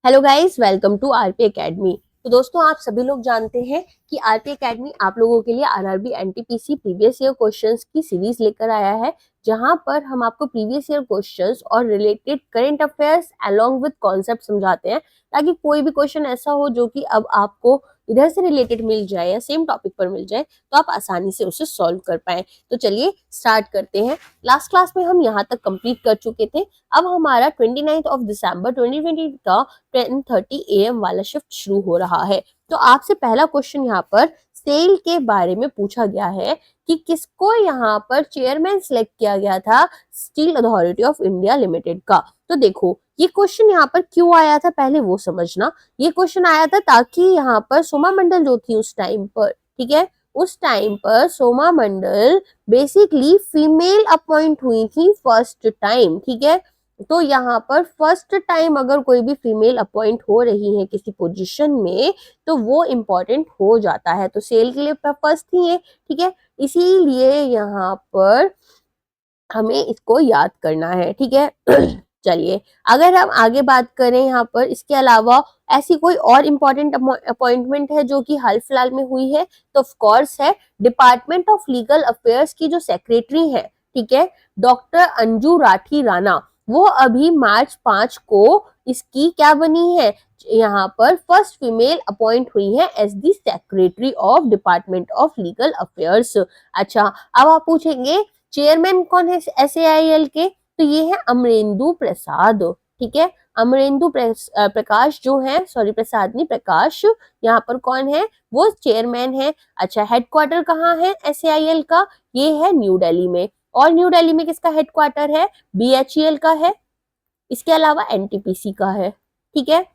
Hello guys, welcome to RP academy. तो दोस्तों, आप सभी लोग जानते हैं कि आरपी एकेडमी आप लोगों के लिए RRB NTPC previous year questions की सीरीज लेकर आया है, जहां पर हम आपको प्रीवियस ईयर क्वेश्चंस और related current affairs along with concept समझाते हैं, ताकि कोई भी क्वेश्चन ऐसा हो जो कि अब आपको इधर से रिलेटेड मिल जाए या सेम टॉपिक पर मिल जाए, तो आप आसानी से उसे सॉल्व कर पाए। तो चलिए स्टार्ट करते हैं। लास्ट क्लास में हम यहाँ तक कंप्लीट कर चुके थे। अब हमारा 29 ऑफ दिसंबर 2020 का 10:30 AM वाला शिफ्ट शुरू हो रहा है। तो आपसे पहला क्वेश्चन यहाँ पर सेल के बारे में पूछा गया है कि किसको यहाँ पर चेयरमैन सिलेक्ट किया गया था steel authority of India limited का। तो देखो, ये क्वेश्चन यहाँ पर क्यों आया था पहले वो समझना। ये क्वेश्चन आया था ताकि यहाँ पर सोमा मंडल जो थी उस टाइम पर, ठीक है, उस टाइम पर सोमा मंडल बेसिकली फीमेल अपॉइंट हुई थी फर्स्ट टाइम, ठीक है। तो यहाँ पर फर्स्ट टाइम अगर कोई भी फीमेल अपॉइंट हो रही है किसी पोजीशन में, तो वो इम्पोर्टेंट हो जाता है। तो सेल के लिए फर्स्ट थी ये, ठीक है, इसीलिए यहाँ पर हमें इसको याद करना है, ठीक है। चलिए, अगर हम आगे बात करें यहाँ पर, इसके अलावा ऐसी कोई और इम्पोर्टेंट अपॉइंटमेंट है जो कि हाल फिलहाल में हुई है, तो ऑफ कोर्स है डिपार्टमेंट ऑफ लीगल अफेयर्स की जो सेक्रेटरी है, ठीक है, डॉक्टर अंजू राठी राणा, वो अभी मार्च 5 को इसकी क्या बनी है, यहाँ पर फर्स्ट फीमेल अपॉइंट हुई है as the secretary of department of legal affairs. अच्छा, अब आप पूछेंगे चेयरमैन कौन है SAIL के, तो ये है अमरेंदु प्रसाद, ठीक है। अमरेंदु प्रकाश जो है, सॉरी प्रसाद नहीं, प्रकाश, यहाँ पर कौन है, वो चेयरमैन है। अच्छा, हेडक्वार्टर कहाँ है SAIL का, ये है न्यू दिल्ली में। और न्यू दिल्ली में किसका हेडक्वार्टर है, BHEL का है। इसके अलावा NTPC का है, ठीक है,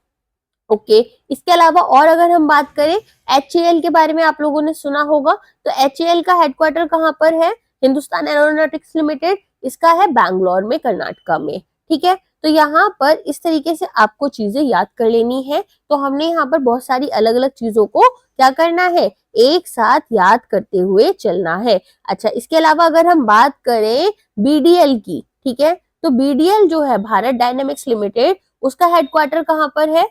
ओके। इसके अलावा और अगर हम बात करें HAL के बारे में, आप लोगों ने सुना होगा, तो HAL का हेडक्वार्टर कहाँ पर है, हिंदुस्तान एरोनॉटिक्स लिमिटेड, इसका है बैंगलोर में, कर्नाटका में, ठीक है। तो यहाँ पर इस तरीके से आपको चीजें याद कर लेनी है। तो हमने यहाँ पर बहुत सारी अलग अलग चीजों को क्या करना है, एक साथ याद करते हुए चलना है। अच्छा, इसके अलावा अगर हम बात करें BDL की, ठीक है, तो BDL जो है भारत डायनेमिक्स लिमिटेड, उसका हेडक्वार्टर कहाँ पर है,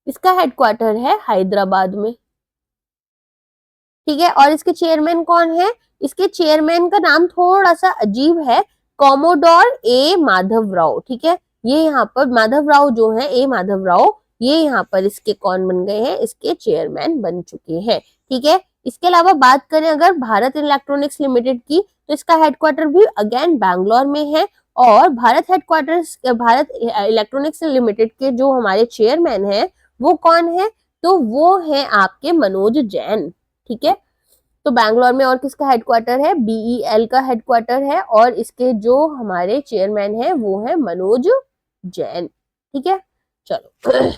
इसका हेडक्वार्टर है हैदराबाद में, ठीक है। और इसके चेयरमैन कौन है, इसके चेयरमैन का नाम थोड़ा सा अजीब है, कॉमोडोर A माधव राव, ठीक है। ये यहाँ पर माधव राव जो है, A माधव राव, ये यहाँ पर इसके कौन बन गए हैं, इसके चेयरमैन बन चुके हैं, ठीक है। इसके अलावा बात करें अगर भारत इलेक्ट्रॉनिक्स लिमिटेड की, तो इसका हेडक्वार्टर भी अगेन बैंगलोर में है। और Bharat headquarters, Bharat electronics limited के जो हमारे चेयरमैन है वो कौन है, तो वो है आपके मनोज जैन, ठीक है। तो बैंगलोर में और किसका हेडक्वार्टर है, BEL का हेडक्वार्टर है, और इसके जो हमारे चेयरमैन है वो है मनोज जैन, ठीक है। चलो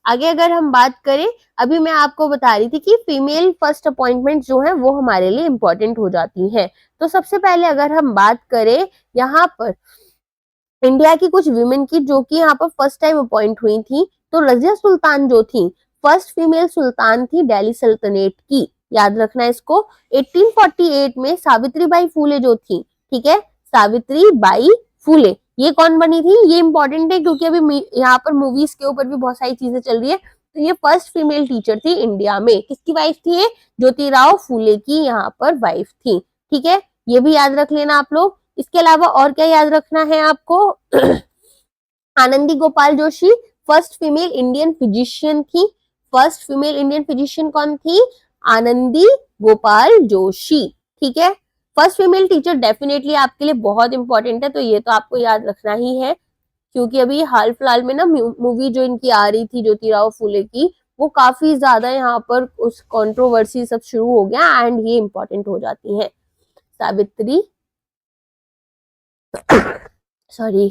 आगे अगर हम बात करें, अभी मैं आपको बता रही थी कि फीमेल फर्स्ट अपॉइंटमेंट जो है वो हमारे लिए इंपॉर्टेंट हो जाती है। तो सबसे पहले अगर हम बात करें यहाँ पर इंडिया की कुछ विमेन की जो कि यहाँ पर फर्स्ट टाइम अपॉइंट हुई थी, तो रजिया सुल्तान जो थी, फर्स्ट फीमेल सुल्तान थी दिल्ली सल्तनत की, याद रखना इसको। 1848 में सावित्री बाई फूले जो थी, ठीक है, सावित्री बाई फूले, ये कौन बनी थी, ये इंपॉर्टेंट है क्योंकि अभी यहाँ पर मूवीज के ऊपर भी बहुत सारी चीजें चल रही है। तो ये फर्स्ट फीमेल टीचर थी इंडिया में, किसकी वाइफ थी ये, ज्योतिराव फूले की यहाँ पर वाइफ थी, ठीक है। ये भी याद रख लेना आप लोग। इसके अलावा और क्या याद रखना है आपको, Anandi Gopal Joshi first female Indian physician थी। फर्स्ट फीमेल इंडियन फिजिशियन कौन थी, आनंदी गोपाल जोशी, ठीक है। फर्स्ट फीमेल टीचर डेफिनेटली आपके लिए बहुत इंपॉर्टेंट है, तो ये तो आपको याद रखना ही है, क्योंकि अभी हाल फिलहाल में ना मूवी जो इनकी आ रही थी ज्योतिराव फूले की, वो काफी ज्यादा यहाँ पर उस कंट्रोवर्सी सब शुरू हो गया, एंड ये इंपॉर्टेंट हो जाती है, सावित्री सॉरी,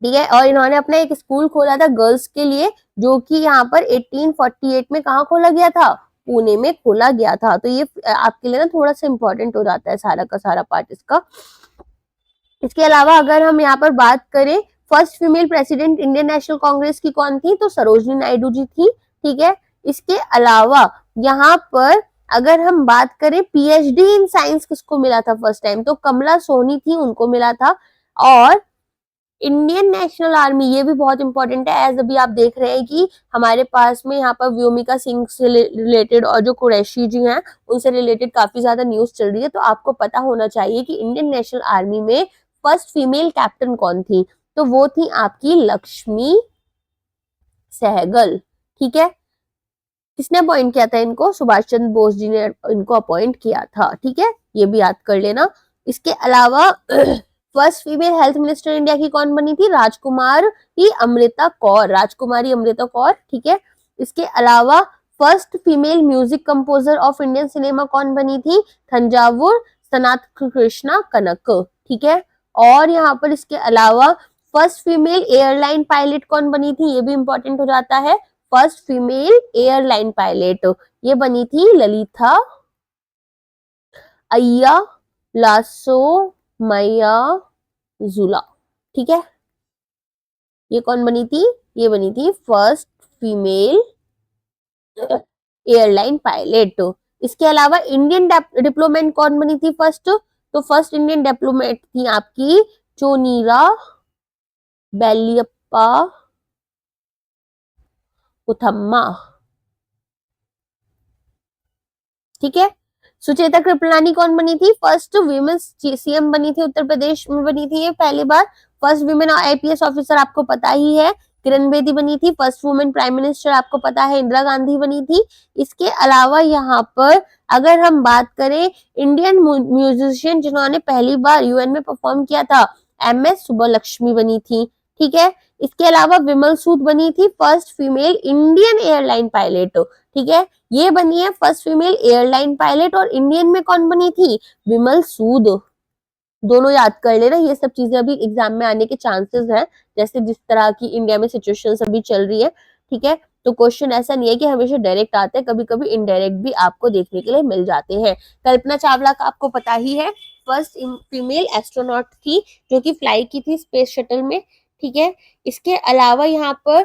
ठीक है। और इन्होंने अपना एक स्कूल खोला था गर्ल्स के लिए, जो कि यहाँ पर 1848 में कहाँ खोला गया था, पुणे में खोला गया था। तो ये आपके लिए ना थोड़ा सा इंपॉर्टेंट हो जाता है सारा का सारा पार्ट इसका। इसके अलावा अगर हम यहाँ पर बात करें, first female president Indian national Congress की कौन थी, तो सरोजनी नायडू जी थी, ठीक है। इसके अलावा यहाँ पर अगर हम बात करें PhD इन साइंस किसको मिला था फर्स्ट टाइम, तो कमला सोनी थी, उनको मिला था। और इंडियन नेशनल आर्मी, ये भी बहुत इंपॉर्टेंट है, एज अभी आप देख रहे हैं कि हमारे पास में यहाँ पर व्योमिका सिंह से रिलेटेड और जो कुरैशी जी हैं उनसे रिलेटेड काफी ज्यादा न्यूज चल रही है, तो आपको पता होना चाहिए कि इंडियन नेशनल आर्मी में फर्स्ट फीमेल कैप्टन कौन थी, तो वो थी आपकी लक्ष्मी सहगल। ठीक है, किसने अपॉइंट किया था इनको? सुभाष चंद्र बोस जी ने इनको अपॉइंट किया था। ठीक है, ये भी याद कर लेना। इसके अलावा first female health minister India की कौन बनी थी? राजकुमारी अमृता कौर, राजकुमारी अमृता कौर। ठीक है, इसके अलावा first female music composer of Indian cinema कौन बनी थी? थंजावुर सनात कृष्णा कनक। ठीक है, और यहाँ पर इसके अलावा फर्स्ट फीमेल एयरलाइन पायलट कौन बनी थी? ये भी इंपॉर्टेंट हो जाता है। फर्स्ट फीमेल एयरलाइन पायलट ये बनी थी ललिता अय्या लासो मैया जुला। ठीक है, ये कौन बनी थी? ये बनी थी फर्स्ट फीमेल एयरलाइन पायलट। इसके अलावा इंडियन डिप्लोमेट कौन बनी थी फर्स्ट? तो फर्स्ट इंडियन डिप्लोमेट थी आपकी चोनीरा बेलियप्पा उथम्मा। ठीक है, सुचेता कृपलानी कौन बनी थी? फर्स्ट वीमेन सीएम बनी थी, उत्तर प्रदेश में बनी थी ये पहली बार। फर्स्ट वीमेन आईपीएस ऑफिसर आपको पता ही है, किरण बेदी बनी थी। फर्स्ट वुमेन प्राइम मिनिस्टर आपको पता है, इंदिरा गांधी बनी थी। इसके अलावा यहाँ पर अगर हम बात करें इंडियन म्यूजिशियन जिन्होंने पहली बार यूएन में परफॉर्म किया था, एमएस सुब्बलक्ष्मी बनी थी। ठीक है, इसके अलावा विमल सूद बनी थी first female Indian airline pilot. ठीक है, ये बनी है फर्स्ट फीमेल एयरलाइन पायलट। और इंडियन में कौन बनी थी? विमल सूद। दोनों याद कर लेना, ये सब चीजें अभी एग्जाम में आने के चांसेस हैं, जैसे जिस तरह की इंडिया में सिचुएशन अभी चल रही है। ठीक है, तो क्वेश्चन ऐसा नहीं है कि हमेशा डायरेक्ट आते हैं, कभी कभी इनडायरेक्ट भी आपको देखने के लिए मिल जाते हैं। कल्पना चावला का आपको पता ही है, फर्स्ट फीमेल एस्ट्रोनॉट थी जो कि फ्लाई की थी स्पेस शटल में। ठीक है, इसके अलावा यहाँ पर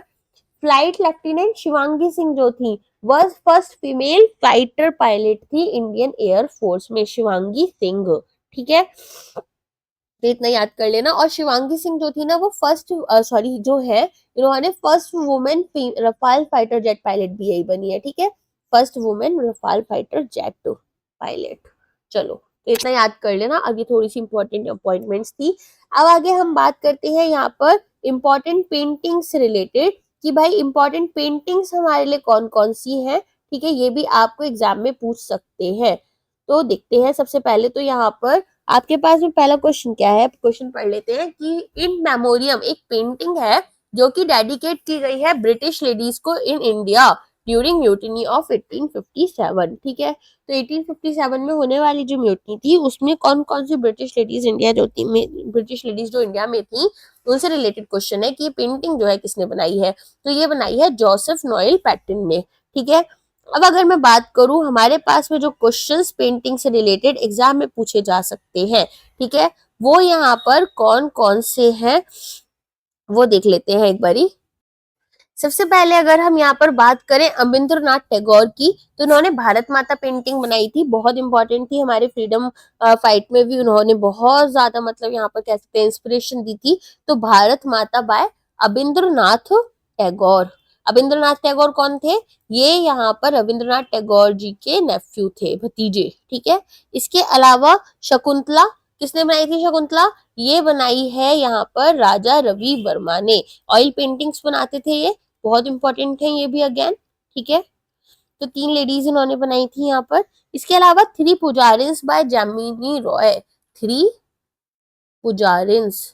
फ्लाइट लेफ्टिनेंट शिवांगी सिंह जो थी वह फर्स्ट फीमेल फाइटर पायलट थी इंडियन एयर फोर्स में, शिवांगी सिंह। ठीक है, तो इतना याद कर लेना। और शिवांगी सिंह जो थी ना वो फर्स्ट सॉरी जो है इन्होंने first women Rafale fighter jet pilot भी यही बनी है। ठीक है, first women Rafale fighter jet pilot. चलो, तो इतना याद कर लेना, आगे थोड़ी सी इंपॉर्टेंट अपॉइंटमेंट्स थी। अब आगे हम बात करते हैं यहाँ पर इंपॉर्टेंट पेंटिंग्स रिलेटेड, कि भाई इंपॉर्टेंट पेंटिंग्स हमारे लिए कौन कौन सी हैं। ठीक है, ये भी आपको एग्जाम में पूछ सकते हैं। तो देखते हैं, सबसे पहले तो यहाँ पर आपके पास में पहला क्वेश्चन क्या है, क्वेश्चन पढ़ लेते हैं कि इन मेमोरियम एक पेंटिंग है जो कि डेडिकेट की गई है ब्रिटिश लेडीज को in India during mutiny of 1857। ठीक है, तो 1857 में होने वाली जो म्यूटिनी थी उसमें कौन कौन सी ब्रिटिश लेडीज इंडिया जो थी ब्रिटिश लेडीज जो इंडिया में थी उनसे रिलेटेड क्वेश्चन है कि ये पेंटिंग जो है किसने बनाई है, तो ये बनाई है जोसेफ नोएल पैटन ने। ठीक है, अब अगर मैं बात करूं हमारे पास में जो क्वेश्चंस पेंटिंग से रिलेटेड एग्जाम में पूछे जा सकते हैं, ठीक है, वो यहाँ पर कौन कौन से हैं वो देख लेते हैं एक बारी। सबसे पहले अगर हम यहाँ पर बात करें अबिंद्रनाथ टैगोर की, तो उन्होंने भारत माता पेंटिंग बनाई थी, बहुत इंपॉर्टेंट थी, हमारे फ्रीडम फाइट में भी उन्होंने बहुत ज्यादा मतलब यहाँ पर कह सकते हैं इंस्पिरेशन दी थी। तो भारत माता बाय अबिंद्रनाथ टैगोर। अबिंद्रनाथ टैगोर कौन थे? ये यहाँ पर रविंद्रनाथ टैगोर जी के नेफ्यू थे, भतीजे। ठीक है, इसके अलावा शकुंतला किसने बनाई थी? शकुंतला ये बनाई है यहाँ पर राजा रवि वर्मा ने। ऑयल पेंटिंग्स बनाते थे ये, बहुत इंपॉर्टेंट है ये भी अगेन। ठीक है, तो 3 लेडीज इन्होंने बनाई थी यहाँ पर। इसके अलावा 3 पुजारिन्स बाय जैमिनी रॉय। 3 पुजारिन्स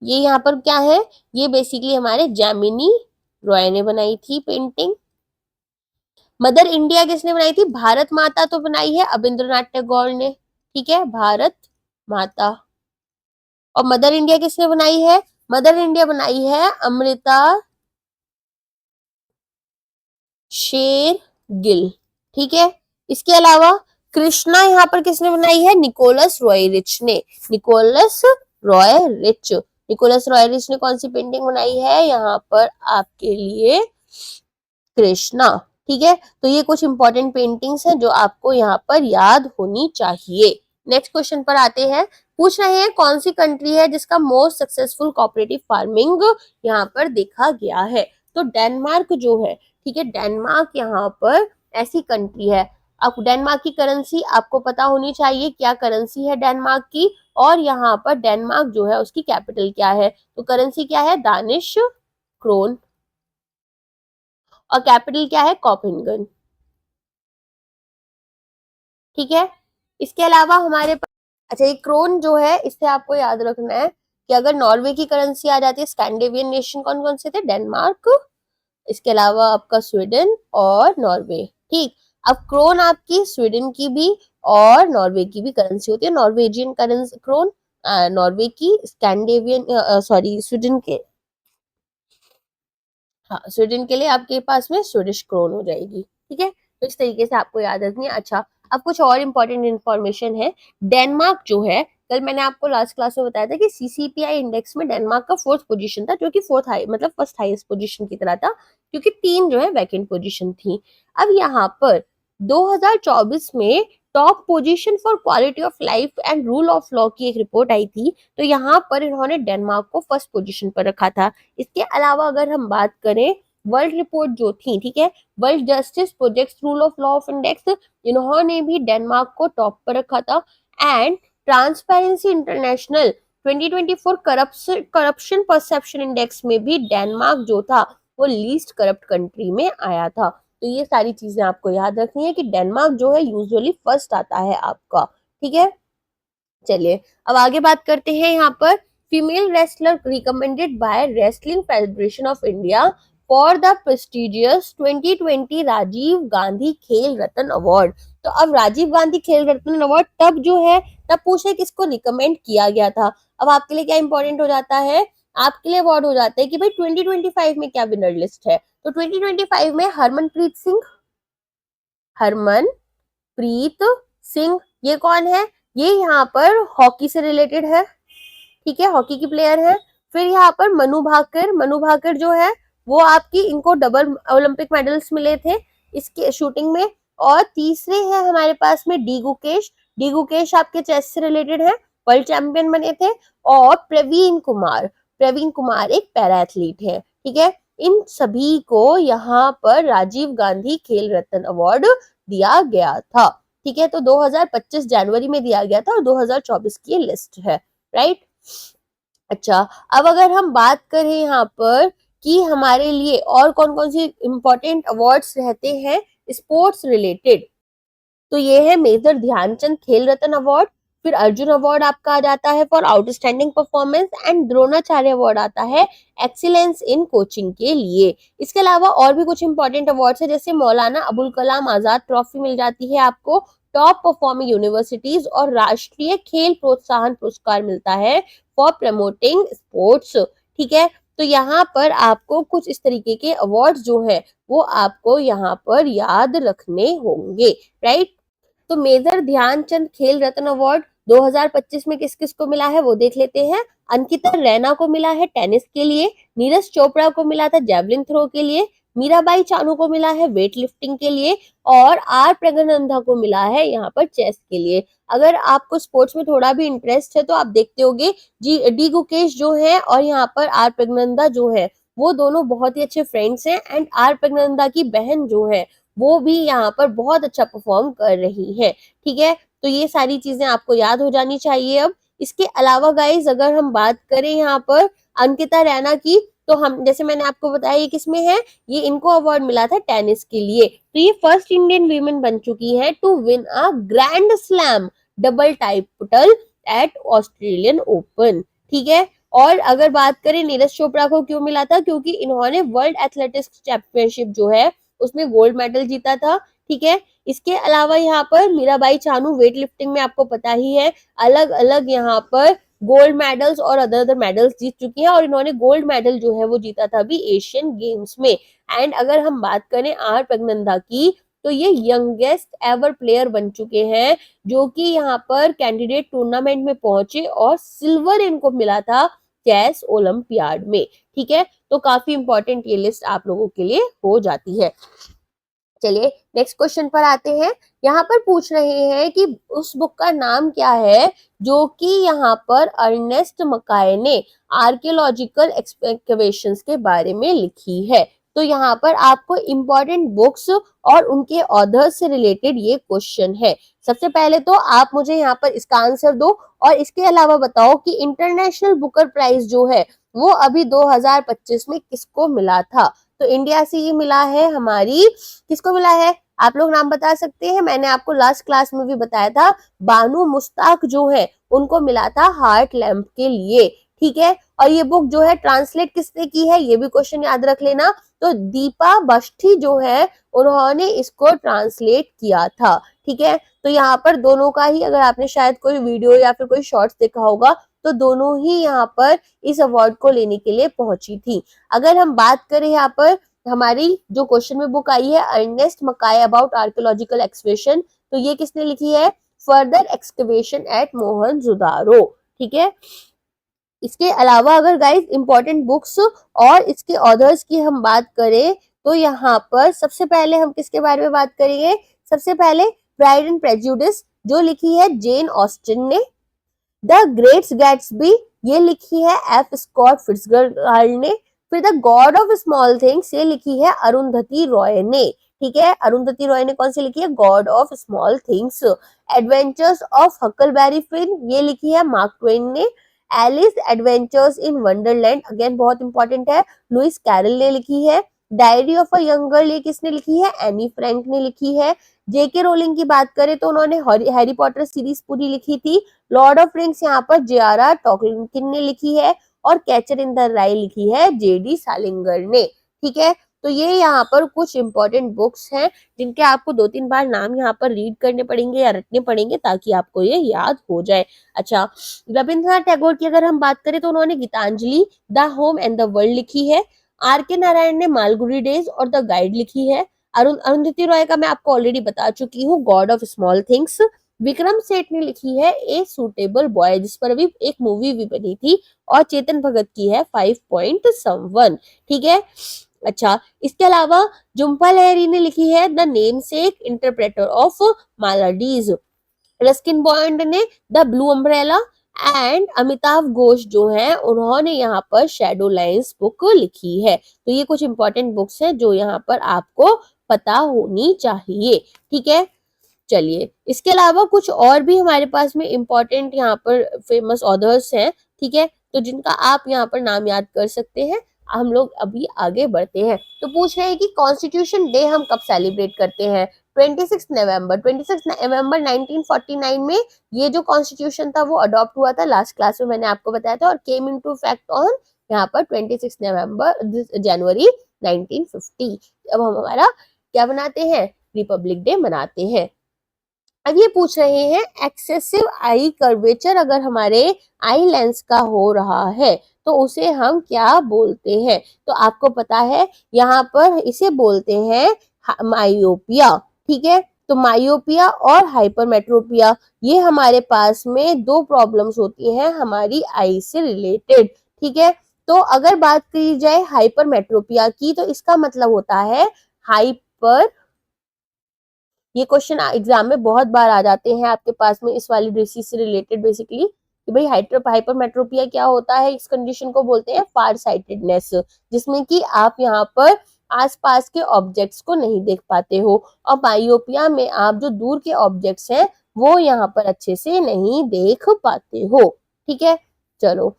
ये यहाँ पर क्या है? ये बेसिकली हमारे जैमिनी रॉय ने बनाई थी पेंटिंग। मदर इंडिया किसने बनाई थी? भारत माता तो बनाई है अबिंद्रनाथ टैगोर ने। ठीक है, भारत माता। और मदर इंडिया किसने बनाई है? मदर इंडिया बनाई है अमृता शेरगिल। ठीक है, इसके अलावा कृष्णा यहाँ पर किसने बनाई है? निकोलस रॉय रिच ने। Nicholas Roerich, Nicholas Roerich ने कौन सी पेंटिंग बनाई है यहाँ पर आपके लिए? कृष्णा। ठीक है, तो ये कुछ इंपॉर्टेंट पेंटिंग्स हैं जो आपको यहाँ पर याद होनी चाहिए। नेक्स्ट क्वेश्चन पर आते हैं पूछ रहे हैं कौन सी कंट्री है जिसका मोस्ट सक्सेसफुल कोऑपरेटिव फार्मिंग यहाँ पर देखा गया है। तो डेनमार्क जो है, ठीक है, डेनमार्क यहाँ पर ऐसी कंट्री है। अब डेनमार्क की करेंसी आपको पता होनी चाहिए, क्या करेंसी है डेनमार्क की, और यहाँ पर डेनमार्क जो है उसकी कैपिटल क्या है। तो करेंसी क्या है, दानिश क्रोन, और कैपिटल क्या है, कोपेनहेगन। ठीक है, इसके अलावा हमारे पास, अच्छा, ये क्रोन जो है इससे आपको याद रखना है कि अगर नॉर्वे की करेंसी आ जाती है, स्कैंडिनेवियन नेशन कौन कौन से थे, डेनमार्क, इसके अलावा आपका स्वीडन और नॉर्वे। ठीक, अब क्रोन आपकी स्वीडन की भी और नॉर्वे की भी करेंसी होती है, नॉर्वेजियन करेंसी क्रोन, नॉर्वे की, स्कैंडिनेवियन सॉरी स्वीडन के, हाँ स्वीडन के लिए आपके पास में स्वीडिश क्रोन हो जाएगी। ठीक है, तो इस तरीके से आपको याद रखनी है। अच्छा, अब कुछ और इम्पोर्टेंट इन्फॉर्मेशन है। डेनमार्क जो है, कल मैंने आपको लास्ट क्लास में बताया था कि सीसीपीआई इंडेक्स में डेनमार्क का 4th पोजीशन था, जो कि फोर्थ हाई मतलब फर्स्ट हाईएस्ट पोजीशन की तरह था, क्योंकि 3 जो है वैकेंट पोजीशन थी। अब यहाँ पर 2024 में top position for quality of life and rule of law की एक रिपोर्ट आई थी, तो यहाँ पर इन्होंने डेनमार्क को फर्स्ट पोजीशन पर रखा था। इसके अलावा अगर हम बात करें वर्ल्ड रिपोर्ट जो थी, ठीक है, world justice project rule of law of index, इन्होंने भी डेनमार्क को टॉप पर रखा था। And transparency international 2024 corruption perception index में भी डेनमार्क जो था वो लीस्ट करप्ट कंट्री में आया था। तो ये सारी चीजें आपको याद रखनी है कि डेनमार्क जो है यूजुअली फर्स्ट आता है आपका। ठीक है, चलिए अब आगे बात करते हैं। यहाँ पर female wrestler recommended by wrestling federation of India for the prestigious 2020 Rajiv Gandhi Khel Ratna award. तो अब राजीव गांधी खेल रत्न अवार्ड तब जो है, तब पूछे किसको रिकमेंड किया गया था। अब आपके लिए क्या इंपॉर्टेंट हो जाता है, आपके लिए अवार्ड हो जाता है कि भाई 2025 में क्या विनर लिस्ट है। तो 2025 में हरमनप्रीत सिंह, हरमनप्रीत सिंह, ये कौन है, ये यहाँ पर हॉकी से रिलेटेड है, ठीक है, हॉकी की प्लेयर है। फिर यहाँ पर मनु भाकर, मनु भाकर जो है वो आपकी, इनको डबल ओलंपिक मेडल्स मिले थे इसके शूटिंग में। और तीसरे है हमारे पास में डी गुकेश, डी गुकेश आपके चेस से रिलेटेड है, वर्ल्ड चैंपियन बने थे। और प्रवीण कुमार, प्रवीण कुमार एक पैरा एथलीट है। ठीक है, इन सभी को यहाँ पर राजीव गांधी खेल रत्न अवार्ड दिया गया था। ठीक है, तो 2025 जनवरी में दिया गया था और 2024 की लिस्ट है, राइट। अच्छा, अब अगर हम बात करें यहाँ पर कि हमारे लिए और कौन कौन सी इंपॉर्टेंट अवार्ड्स रहते हैं स्पोर्ट्स रिलेटेड, तो ये है मेजर ध्यानचंद खेल रत्न अवार्ड, फिर अर्जुन अवार्ड आपका आ जाता है for outstanding performance, and Dronacharya award आता है एक्सीलेंस इन कोचिंग के लिए। इसके अलावा और भी कुछ इंपॉर्टेंट अवार्ड्स है, जैसे मौलाना अबुल कलाम आजाद ट्रॉफी मिल जाती है आपको, टॉप परफॉर्मिंग यूनिवर्सिटीज और राष्ट्रीय खेल प्रोत्साहन पुरस्कार मिलता है फॉर प्रमोटिंग स्पोर्ट्स। ठीक है, तो यहाँ पर आपको कुछ इस तरीके के अवार्ड्स जो है वो आपको यहाँ पर याद रखने होंगे, राइट। तो मेजर ध्यानचंद खेल रत्न अवार्ड 2025 में किस किस को मिला है वो देख लेते हैं। अंकिता रैना को मिला है टेनिस के लिए, नीरज चोपड़ा को मिला था जेवलिन थ्रो के लिए, मीराबाई चानू को मिला है वेट लिफ्टिंग के लिए, और आर प्रगनंदा को मिला है यहाँ पर चेस के लिए। अगर आपको स्पोर्ट्स में थोड़ा भी इंटरेस्ट है तो आप देखते होंगे जी, डी गुकेश जो है और यहाँ पर आर प्रगनंदा जो है वो दोनों बहुत ही अच्छे फ्रेंड्स हैं। एंड आर प्रगनंदा की बहन जो है वो भी यहाँ पर बहुत अच्छा परफॉर्म कर रही है। ठीक है, तो ये सारी चीजें आपको याद हो जानी चाहिए। अब इसके अलावा गाइज अगर हम बात करें यहाँ पर अंकिता रैना की, तो हम जैसे मैंने आपको बताया ये किसमें है, ये इनको अवार्ड मिला था टेनिस के लिए। तो ये फर्स्ट इंडियन वीमेन बन चुकी है to win a grand slam double title at Australian Open. ठीक है, और अगर बात करें नीरज चोपड़ा को क्यों मिला था, क्योंकि इन्होंने वर्ल्ड एथलेटिक्स चैंपियनशिप जो है उसमें गोल्ड मेडल जीता था। ठीक है, इसके अलावा यहाँ पर मीराबाई चानू वेट लिफ्टिंग में आपको पता ही है अलग अलग यहाँ पर गोल्ड मेडल्स और अदर मेडल्स जीत चुकी हैं, और इन्होंने गोल्ड मेडल जो है वो जीता था अभी एशियन गेम्स में। एंड अगर हम बात करें आर प्रगनंदा की, तो ये यंगेस्ट एवर प्लेयर बन चुके हैं जो कि यहाँ पर कैंडिडेट टूर्नामेंट में पहुंचे और सिल्वर इनको मिला था चेस ओलंपियाड में। ठीक है, तो काफी इंपॉर्टेंट ये लिस्ट आप लोगों के लिए हो जाती है। चलिए नेक्स्ट क्वेश्चन पर आते हैं। यहाँ पर पूछ रहे हैं कि उस बुक का नाम क्या है जो कि यहाँ पर अर्नेस्ट मकाय ने आर्कियोलॉजिकल एक्सकवेशंस के बारे में लिखी है। तो यहाँ पर आपको इंपॉर्टेंट बुक्स और उनके ऑथर्स से रिलेटेड ये क्वेश्चन है। सबसे पहले तो आप मुझे यहाँ पर इसका आंसर दो और इसके अलावा बताओ कि इंटरनेशनल बुकर प्राइज जो है वो अभी 2025 में किसको मिला था। तो इंडिया से ये मिला है हमारी, किसको मिला है आप लोग नाम बता सकते हैं। मैंने आपको लास्ट क्लास में भी बताया था, बानू मुस्ताक जो है उनको मिला था हार्ट लैम्प के लिए। ठीक है, और ये बुक जो है ट्रांसलेट किसने की है ये भी क्वेश्चन याद रख लेना। तो दीपा बख्शी जो है उन्होंने इसको ट्रांसलेट किया था। ठीक है, तो यहाँ पर दोनों का ही, अगर आपने शायद कोई वीडियो या फिर कोई शॉर्ट्स देखा होगा तो दोनों ही यहाँ पर इस अवार्ड को लेने के लिए पहुंची थी। अगर हम बात करें यहाँ पर हमारी जो क्वेश्चन में बुक आई है अर्नेस्ट मकाय अबाउट आर्कियोलॉजिकल एक्सकवेशन, तो ये किसने लिखी है, फर्दर एक्सकवेशन एट मोहनजोदारो। ठीक है, इसके अलावा अगर गाइस इंपॉर्टेंट बुक्स और इसके ऑथर्स की हम बात करें तो यहाँ पर सबसे पहले हम किसके बारे में बात करेंगे, सबसे पहले प्राइड एंड प्रेजुडिस जो लिखी है जेन ऑस्टिन ने। द ग्रेट गैट्सबी ये लिखी है एफ स्कॉट फिट्जगेराल्ड ने। फिर the God of Small things ये लिखी है अरुंधति रॉय ने। ठीक है, अरुंधति रॉय ने कौन सी लिखी है, God of Small Things. Adventures of Huckleberry Finn ये लिखी है मार्क ट्वेन ने। Alice Adventures in Wonderland again बहुत इंपॉर्टेंट है, लुइस कैरल ने लिखी है। Diary of a Young Girl ये किसने लिखी है, एनी फ्रैंक ने लिखी है। जेके रोलिंग की बात करें तो उन्होंने हैरी पॉटर सीरीज पूरी लिखी थी। लॉर्ड ऑफ रिंग्स यहाँ पर जे.आर.आर. टॉकिन ने लिखी है और कैचर इन द राई लिखी है जे.डी. सालिंगर ने। ठीक है, तो ये यहाँ पर कुछ इंपॉर्टेंट बुक्स हैं जिनके आपको 2-3 बार नाम यहाँ पर रीड करने पड़ेंगे या रटने पड़ेंगे ताकि आपको ये याद हो जाए। अच्छा, रविंद्रनाथ टैगोर की अगर हम बात करें तो उन्होंने Gitanjali, the Home and the World लिखी है। आर के नारायण ने मालगुडी डेज और द गाइड लिखी है। अरुंधति रॉय का मैं आपको ऑलरेडी बता चुकी हूँ, God of Small things. Vikram Seth ने लिखी है ए सूटेबल बॉय जिस पर अभी एक मूवी भी बनी थी। और चेतन भगत की है 5 पॉइंट समवन। ठीक है, अच्छा इसके अलावा जुम्पा लहरी ने लिखी है the namesake interpreter of maladies. Ruskin Bond ने the blue umbrella and Amitabh Ghosh जो हैं उन्होंने यहाँ पर शैडो लाइंस बुक लिखी है। तो ये कुछ इंपॉर्टेंट बुक्स हैं जो यहाँ पर आपको पता होनी चाहिए। ठीक है, चलिए इसके अलावा कुछ और भी हमारे पास में इंपॉर्टेंट यहाँ पर फेमस ऑथर्स हैं। ठीक है, तो जिनका आप यहाँ पर नाम याद कर सकते हैं। हम लोग अभी आगे बढ़ते हैं। तो पूछ रहे हैं कि कॉन्स्टिट्यूशन डे हम कब सेलिब्रेट करते हैं। 26 नवंबर 1949 में ये जो कॉन्स्टिट्यूशन था वो अडॉप्ट हुआ था। लास्ट क्लास में मैंने आपको बताया था और केम इनटू इफेक्ट ऑन यहाँ पर 26 जनवरी 1950। अब हम हमारा क्या बनाते हैं, रिपब्लिक डे मनाते हैं। अब ये पूछ रहे हैं एक्सेसिव आई कर्वेचर अगर हमारे आई लेंस का हो रहा है तो उसे हम क्या बोलते हैं। तो आपको पता है यहाँ पर इसे बोलते हैं मायोपिया। ठीक है, तो मायोपिया और हाइपरमेट्रोपिया ये हमारे पास में दो प्रॉब्लम्स होती हैं हमारी आई से रिलेटेड। ठीक है, तो अगर बात की जाए हाइपरमेट्रोपिया की तो इसका मतलब होता है हाइपर, ये क्वेश्चन एग्जाम में बहुत बार आ जाते हैं आपके पास में इस वाली डिसीज से रिलेटेड बेसिकली कि भाई हाइपरमेट्रोपिया क्या होता है। इस कंडीशन को बोलते हैं फार साइटेडनेस जिसमें कि आप यहाँ पर आसपास के ऑब्जेक्ट्स को नहीं देख पाते हो और मायोपिया में आप जो दूर के ऑब्जेक्ट्स हैं वो यहाँ पर अच्छे से नहीं देख पाते हो। ठीक है, चलो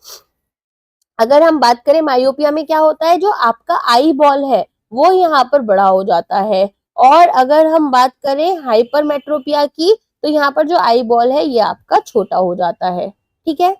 अगर हम बात करें मायोपिया में क्या होता है, जो आपका आई बॉल है वो यहाँ पर बड़ा हो जाता है। और अगर हम बात करें हाइपरमेट्रोपिया की तो यहाँ पर जो आई बॉल है ये आपका छोटा हो जाता है। ठीक है,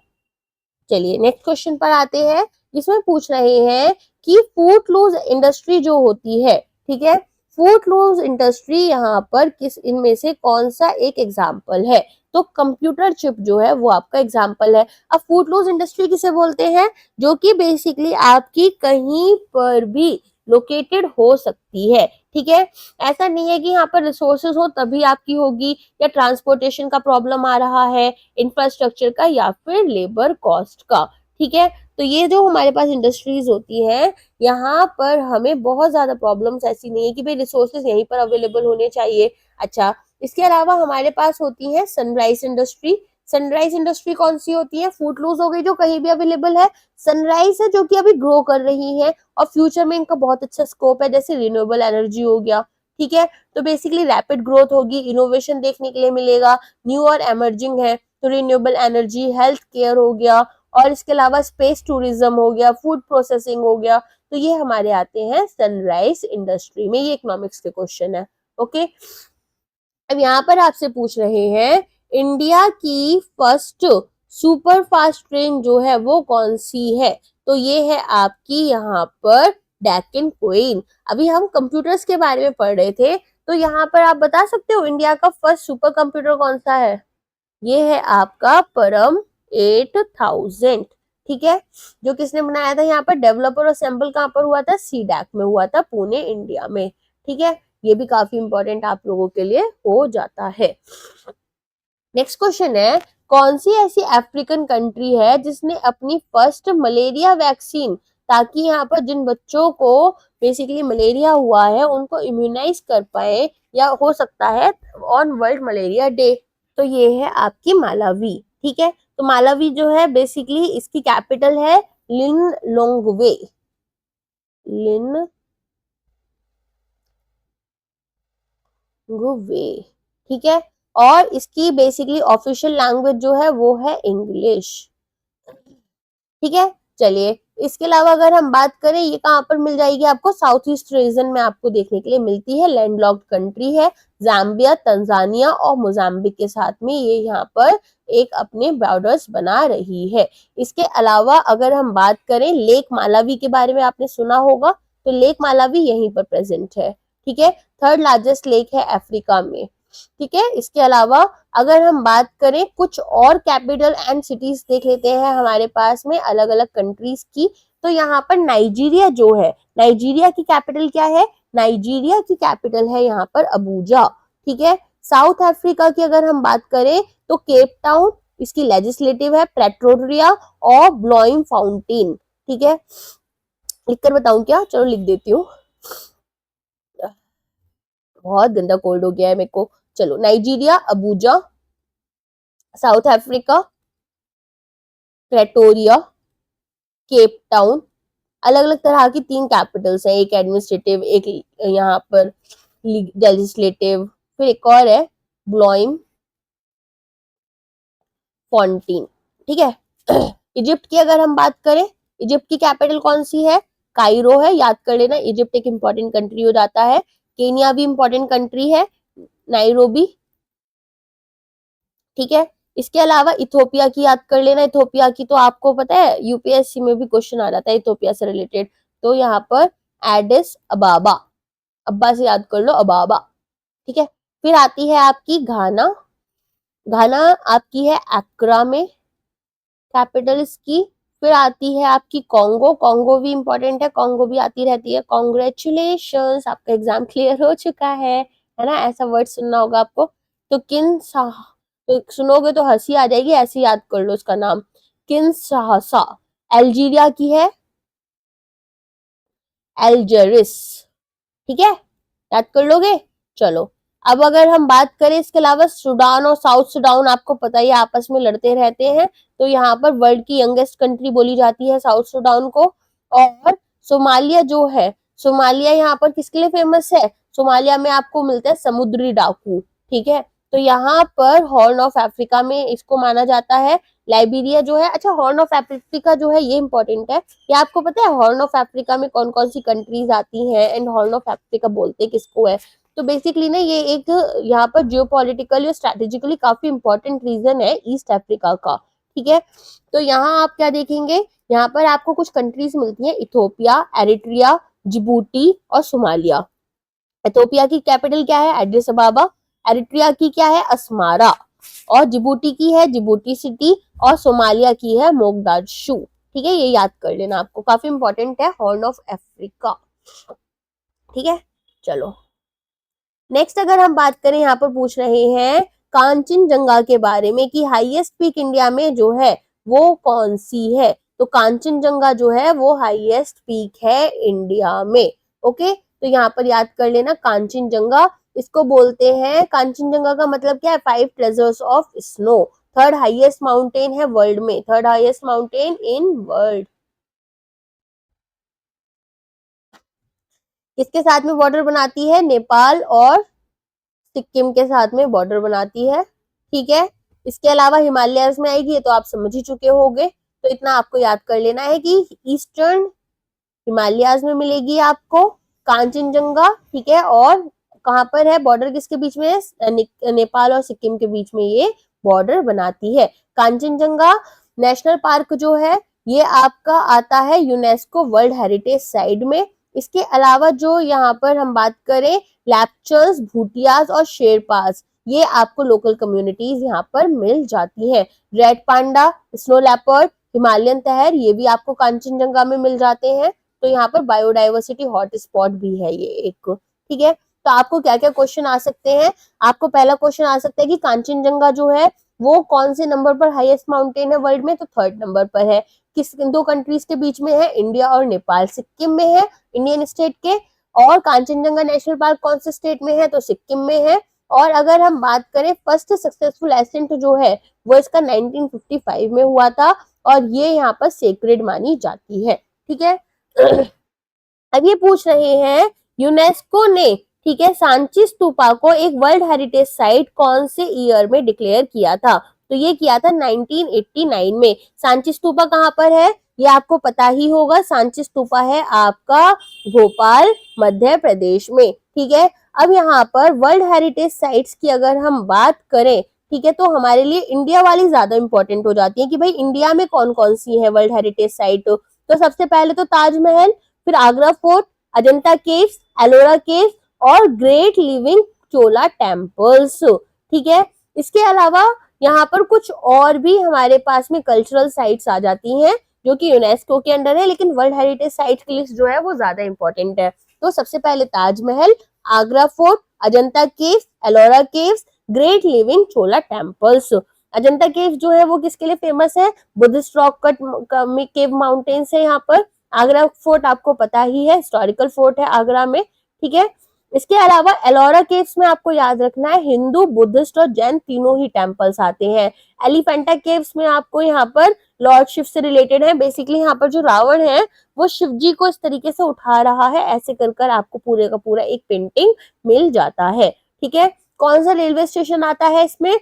चलिए नेक्स्ट क्वेश्चन पर आते हैं। इसमें पूछ रहे हैं कि फूट लूज इंडस्ट्री जो होती है, ठीक है, फूट लूज इंडस्ट्री यहाँ पर किस इनमें से कौन सा एक एग्जाम्पल है। तो कंप्यूटर चिप जो है वो आपका एग्जाम्पल है। अब फूट लूज इंडस्ट्री किसे बोलते हैं, जो कि बेसिकली आपकी कहीं पर भी लोकेटेड हो सकती है। ठीक है, ऐसा नहीं है कि यहाँ पर रिसोर्सेज हो तभी आपकी होगी या ट्रांसपोर्टेशन का प्रॉब्लम आ रहा है, इंफ्रास्ट्रक्चर का या फिर लेबर कॉस्ट का। ठीक है, तो ये जो हमारे पास इंडस्ट्रीज होती हैं, यहाँ पर हमें बहुत ज्यादा प्रॉब्लम्स ऐसी नहीं है कि भाई रिसोर्सेज यहीं पर अवेलेबल होने चाहिए। अच्छा, इसके अलावा हमारे पास होती है सनराइज इंडस्ट्री। सनराइज इंडस्ट्री कौन सी होती है? फूडलूज हो गई जो कहीं भी अवेलेबल है, सनराइज है जो कि अभी ग्रो कर रही है और फ्यूचर में इनका बहुत अच्छा स्कोप है, जैसे रिन्यूएबल एनर्जी हो गया। ठीक है, तो बेसिकली रैपिड ग्रोथ होगी, इनोवेशन देखने के लिए मिलेगा, न्यू और एमर्जिंग है, तो रिन्यूएबल एनर्जी, हेल्थ केयर हो गया, और इसके अलावा स्पेस टूरिज्म हो गया, फूड प्रोसेसिंग हो गया। तो ये हमारे आते हैं सनराइज इंडस्ट्री में, ये इकोनॉमिक्स के क्वेश्चन है। ओके, अब यहाँ पर आपसे पूछ रहे हैं इंडिया की फर्स्ट सुपर फास्ट ट्रेन जो है वो कौन सी है? तो ये है आपकी यहाँ पर डेक्कन क्वीन। अभी हम कंप्यूटर्स के बारे में पढ़ रहे थे, तो यहाँ पर आप बता सकते हो इंडिया का फर्स्ट सुपर कंप्यूटर कौन सा है? ये है आपका परम 8000। ठीक है, जो किसने बनाया था? यहाँ पर डेवलपर और असेंबल कहाँ पर हुआ था? सीडैक में हुआ था, पुणे इंडिया में। ठीक है, ये भी काफी इंपॉर्टेंट आप लोगों के लिए हो जाता है। नेक्स्ट क्वेश्चन है, कौन सी ऐसी अफ्रीकन कंट्री है जिसने अपनी फर्स्ट मलेरिया वैक्सीन, ताकि यहाँ पर जिन बच्चों को बेसिकली मलेरिया हुआ है उनको इम्यूनाइज कर पाए, या हो सकता है ऑन वर्ल्ड मलेरिया डे। तो ये है आपकी मालावी। ठीक है, तो मालावी जो है बेसिकली इसकी कैपिटल है लिनलोंगवे। लिनलोंगवे, ठीक है, और इसकी बेसिकली ऑफिशियल लैंग्वेज जो है वो है इंग्लिश। ठीक है, चलिए इसके अलावा अगर हम बात करें, ये कहाँ पर मिल जाएगी आपको? साउथ ईस्ट रीजन में आपको देखने के लिए मिलती है, लैंडलॉक्ड कंट्री है, जाम्बिया, तंजानिया और मोजाम्बिक के साथ में ये यहाँ पर एक अपने बॉर्डर्स बना रही है। इसके अलावा अगर हम बात करें लेक मालावी के बारे में, आपने सुना होगा, तो लेक मालावी यहीं पर प्रेजेंट है। ठीक है, थर्ड लार्जेस्ट लेक है अफ्रीका में। ठीक है, इसके अलावा अगर हम बात करें कुछ और कैपिटल एंड सिटीज देख लेते हैं हमारे पास में अलग अलग कंट्रीज की, तो यहाँ पर नाइजीरिया जो है, नाइजीरिया की कैपिटल क्या है? नाइजीरिया की कैपिटल है यहाँ पर अबूजा। ठीक है, साउथ अफ्रीका की अगर हम बात करें तो केप टाउन, इसकी लेजिस्लेटिव है प्रेटोरिया और ब्लोइम फाउंटेन। ठीक है, लिखकर बताऊं क्या? चलो लिख देती हूँ, बहुत गंदा कोल्ड हो गया है मेरे को। चलो, Nigeria Abuja, south Africa Pretoria, Cape Town, अलग अलग तरह की 3 कैपिटल्स हैं, एक एडमिनिस्ट्रेटिव, एक यहाँ पर लेजिस्लेटिव, फिर एक और है ब्लोइम फॉन्टीन। ठीक है, इजिप्ट की अगर हम बात करें, इजिप्ट की कैपिटल कौन सी है? कायरो है, याद कर लेना, इजिप्ट एक इंपॉर्टेंट कंट्री हो जाता है। केनिया भी इंपॉर्टेंट कंट्री है, नाइरोबी। ठीक है, इसके अलावा इथोपिया की याद कर लेना, इथोपिया की तो आपको पता है यूपीएससी में भी क्वेश्चन आ जाता है इथोपिया से रिलेटेड, तो यहाँ पर एडिस अबाबा, अब्बा से याद कर लो, अबाबा। ठीक है, फिर आती है आपकी घाना, घाना आपकी है एक्रा में, कैपिटल इसकी। फिर आती है आपकी कॉन्गो, कॉन्गो भी इंपॉर्टेंट है, कॉन्गो भी आती रहती है। कॉन्ग्रेचुलेशंस, आपका एग्जाम क्लियर हो चुका है ना? ऐसा वर्ड सुनना होगा आपको। तो तो सुनोगे तो हंसी आ जाएगी, ऐसे याद कर लो उसका नाम, किनशासा। अल्जीरिया की है एल्जेरिस। ठीक है, याद कर लोगे? चलो, अब अगर हम बात करें इसके अलावा, सूडान और साउथ सूडान आपको पता ही आपस में लड़ते रहते हैं, तो यहाँ पर वर्ल्ड की यंगेस्ट कंट्री बोली जाती है साउथ सूडान को। और सोमालिया जो है, सोमालिया यहाँ पर किसके लिए फेमस है? सोमालिया में आपको मिलता है समुद्री डाकू। ठीक है, तो यहाँ पर हॉर्न ऑफ अफ्रीका में इसको माना जाता है। लाइबेरिया जो है, अच्छा हॉर्न ऑफ अफ्रीका जो है ये इंपॉर्टेंट है, ये आपको पता है हॉर्न ऑफ अफ्रीका में कौन कौन सी कंट्रीज आती हैं, एंड हॉर्न ऑफ अफ्रीका बोलते किसको है? तो बेसिकली ना ये एक यहाँ पर जियोपॉलिटिकली और स्ट्रेटेजिकली काफी इंपॉर्टेंट रीजन है ईस्ट अफ्रीका का। ठीक है, तो यहाँ आप क्या देखेंगे, यहाँ पर आपको कुछ कंट्रीज मिलती हैं, इथोपिया, एरिट्रिया, जिबूटी और सोमालिया। इथोपिया की कैपिटल क्या है? एडिस अबाबा। एरिट्रिया की क्या है? अस्मारा। और जिबूटी की है जिबूटी सिटी, और सोमालिया की है मोगदाशु। ठीक है, ये याद कर लेना, आपको काफी इंपॉर्टेंट है हॉर्न ऑफ अफ्रीका। ठीक है, चलो नेक्स्ट अगर हम बात करें, यहाँ पर पूछ रहे हैं कांचनजंगा के बारे में कि हाईएस्ट पीक इंडिया में जो है वो कौन सी है? तो कांचनजंगा जो है वो हाईएस्ट पीक है इंडिया में। ओके, तो यहाँ पर याद कर लेना कांचनजंगा, इसको बोलते हैं, कांचनजंगा का मतलब क्या है, 5 treasures of snow, third highest mountain है वर्ल्ड में, third highest mountain in world. किसके साथ में बॉर्डर बनाती है, नेपाल और सिक्किम के साथ में बॉर्डर बनाती है। ठीक है, इसके अलावा हिमालयस में आएगी, ये तो आप समझ ही चुके होंगे, तो इतना आपको याद कर लेना है कि ईस्टर्न हिमालयाज में मिलेगी आपको कांचनजंगा। ठीक है, और कहाँ पर है बॉर्डर, किसके बीच में है, नेपाल और सिक्किम के बीच में ये बॉर्डर बनाती है। कांचनजंगा नेशनल पार्क जो है ये आपका आता है यूनेस्को वर्ल्ड हेरिटेज साइट में। इसके अलावा जो यहाँ पर हम बात करें लैप्चर्स, भूटियाज और शेरपास, ये आपको लोकल कम्युनिटीज यहाँ पर मिल जाती है। Red panda, snow leopard, Himalayan तहर, ये भी आपको कांचनजंगा में मिल जाते हैं। तो यहाँ पर बायोडाइवर्सिटी हॉट स्पॉट भी है ये एक। ठीक है, तो आपको क्या क्या क्वेश्चन आ सकते हैं, आपको पहला क्वेश्चन आ सकता है कि कांचनजंगा जो है वो कौन से नंबर पर हाईएस्ट माउंटेन है वर्ल्ड में, तो थर्ड नंबर पर है। किस दो कंट्रीज के बीच में है, इंडिया और नेपाल, सिक्किम में है, इंडियन स्टेट के। और कांचनजंगा नेशनल पार्क कौन से स्टेट में है, तो सिक्किम में है। और अगर हम बात करें फर्स्ट सक्सेसफुल एसेंट जो है वो इसका 1955 में हुआ था, और ये यहाँ पर सेक्रेड मानी जाती है। ठीक है, अब ये पूछ रहे हैं यूनेस्को ने, ठीक है, सांची स्तूपा को एक वर्ल्ड हेरिटेज साइट कौन से ईयर में डिक्लेयर किया था, तो ये किया था 1989 में। सांची स्तूपा कहाँ पर है, ये आपको पता ही होगा, सांची स्तूपा है आपका भोपाल मध्य प्रदेश में। ठीक है, अब यहाँ पर वर्ल्ड हेरिटेज साइट्स की अगर हम बात करें, ठीक है, तो हमारे लिए इंडिया वाली ज्यादा इंपॉर्टेंट हो जाती है कि भाई इंडिया में कौन कौन सी है वर्ल्ड हेरिटेज साइट। तो सबसे पहले तो ताजमहल, फिर Agra fort, Ajanta caves, Ellora caves और ग्रेट लिविंग चोला टेम्पल्स। ठीक है, इसके अलावा यहाँ पर कुछ और भी हमारे पास में कल्चरल साइट्स आ जाती हैं जो कि यूनेस्को के अंडर है, लेकिन वर्ल्ड हेरिटेज साइट की लिस्ट जो है वो ज्यादा इंपॉर्टेंट है। तो सबसे पहले Taj Mahal, Agra fort, Ajanta caves, Ellora caves, great living Chola temples. Ajanta caves जो है वो किसके लिए फेमस है, Buddhist rock cut cave mountains है यहाँ पर। आगरा फोर्ट आपको पता ही है, हिस्टोरिकल फोर्ट है आगरा में। ठीक है, इसके अलावा एलोरा केव्स में आपको याद रखना है हिंदू, बुद्धिस्ट और जैन तीनों ही टेम्पल्स आते हैं। एलिफेंटा केव्स में आपको यहाँ पर लॉर्ड शिव से रिलेटेड है, बेसिकली यहाँ पर जो रावण है वो शिव जी को इस तरीके से उठा रहा है, ऐसे कर कर आपको पूरे का पूरा एक पेंटिंग मिल जाता है। ठीक है, कौन सा रेलवे स्टेशन आता है इसमें,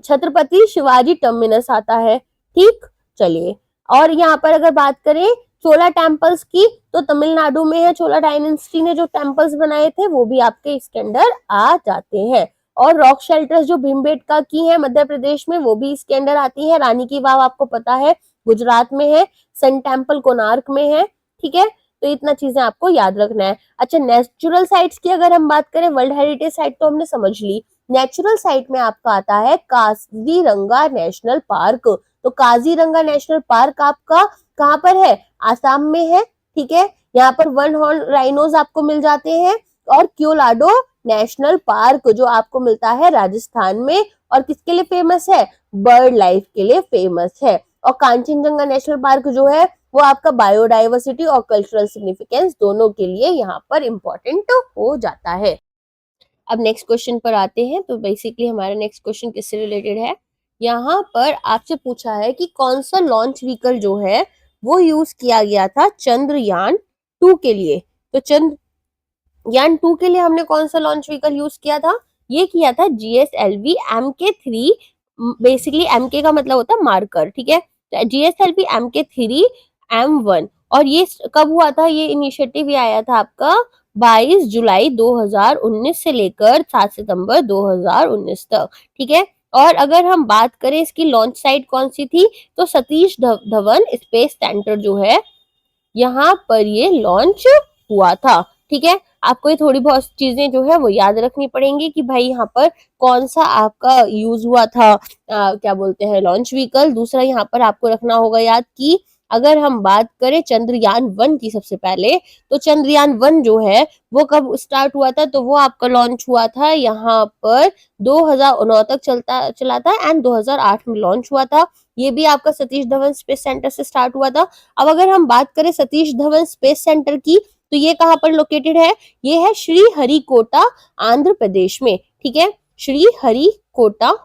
छत्रपति शिवाजी टर्मिनस आता है। ठीक, चलिए, और यहाँ पर अगर बात करें चोला टेम्पल्स की, तो तमिलनाडु में है, चोला डायनेस्टी ने जो टेम्पल्स बनाए थे वो भी आपके इसके अंदर आ जाते हैं। और रॉक शेल्टर्स जो भीमबेटका की है मध्य प्रदेश में, वो भी इसके अंदर आती है। रानी की वाव आपको पता है गुजरात में है, सन टेम्पल कोणार्क में है। ठीक है, तो इतना चीजें आपको याद रखना है। अच्छा, नेचुरल साइट्स की अगर हम बात करें, वर्ल्ड हेरिटेज साइट तो हमने समझ ली, नेचुरल साइट में आपका आता है काजीरंगा नेशनल पार्क। तो काजीरंगा नेशनल पार्क आपका कहाँ पर है, आसाम में है। ठीक है, यहाँ पर वन हॉर्न राइनोज आपको मिल जाते हैं। और क्योलाडो नेशनल पार्क जो आपको मिलता है राजस्थान में, और किसके लिए फेमस है, बर्ड लाइफ के लिए फेमस है। और कांचनजंगा नेशनल पार्क जो है वो आपका बायोडाइवर्सिटी और कल्चरल सिग्निफिकेंस दोनों के लिए यहाँ पर इंपॉर्टेंट हो जाता है। अब नेक्स्ट क्वेश्चन पर आते हैं। तो बेसिकली हमारा नेक्स्ट क्वेश्चन किससे रिलेटेड है, यहाँ पर आपसे पूछा है कि कौन सा लॉन्च व्हीकल जो है वो यूज किया गया था चंद्रयान 2 के लिए। तो चंद्रयान 2 के लिए हमने कौन सा लॉन्च व्हीकल यूज किया था, ये किया था GSLV MK3। बेसिकली MK का मतलब होता है मार्कर। ठीक है, GSLV MK3 M1। और ये कब हुआ था, ये इनिशिएटिव ये आया था आपका 22 जुलाई 2019 से लेकर 7 सितंबर 2019 तक। ठीक है, और अगर हम बात करें इसकी लॉन्च साइट कौन सी थी, तो सतीश धवन स्पेस सेंटर जो है यहाँ पर ये लॉन्च हुआ था। ठीक है, आपको ये थोड़ी बहुत चीजें जो है वो याद रखनी पड़ेंगी कि भाई यहाँ पर कौन सा आपका यूज हुआ था, क्या बोलते हैं लॉन्च व्हीकल। दूसरा यहाँ पर आपको रखना होगा याद कि अगर हम बात करें चंद्रयान 1 की सबसे पहले, तो चंद्रयान 1 जो है वो कब स्टार्ट हुआ था, तो वो आपका लॉन्च हुआ था यहाँ पर 2009 तक चला था एंड 2008 में लॉन्च हुआ था। ये भी आपका सतीश धवन स्पेस सेंटर से स्टार्ट हुआ था। अब अगर हम बात करें सतीश धवन स्पेस सेंटर की, तो ये कहाँ पर लोकेटेड है, ये है श्रीहरिकोटा आंध्र प्रदेश में। ठीक है, श्रीहरिकोटा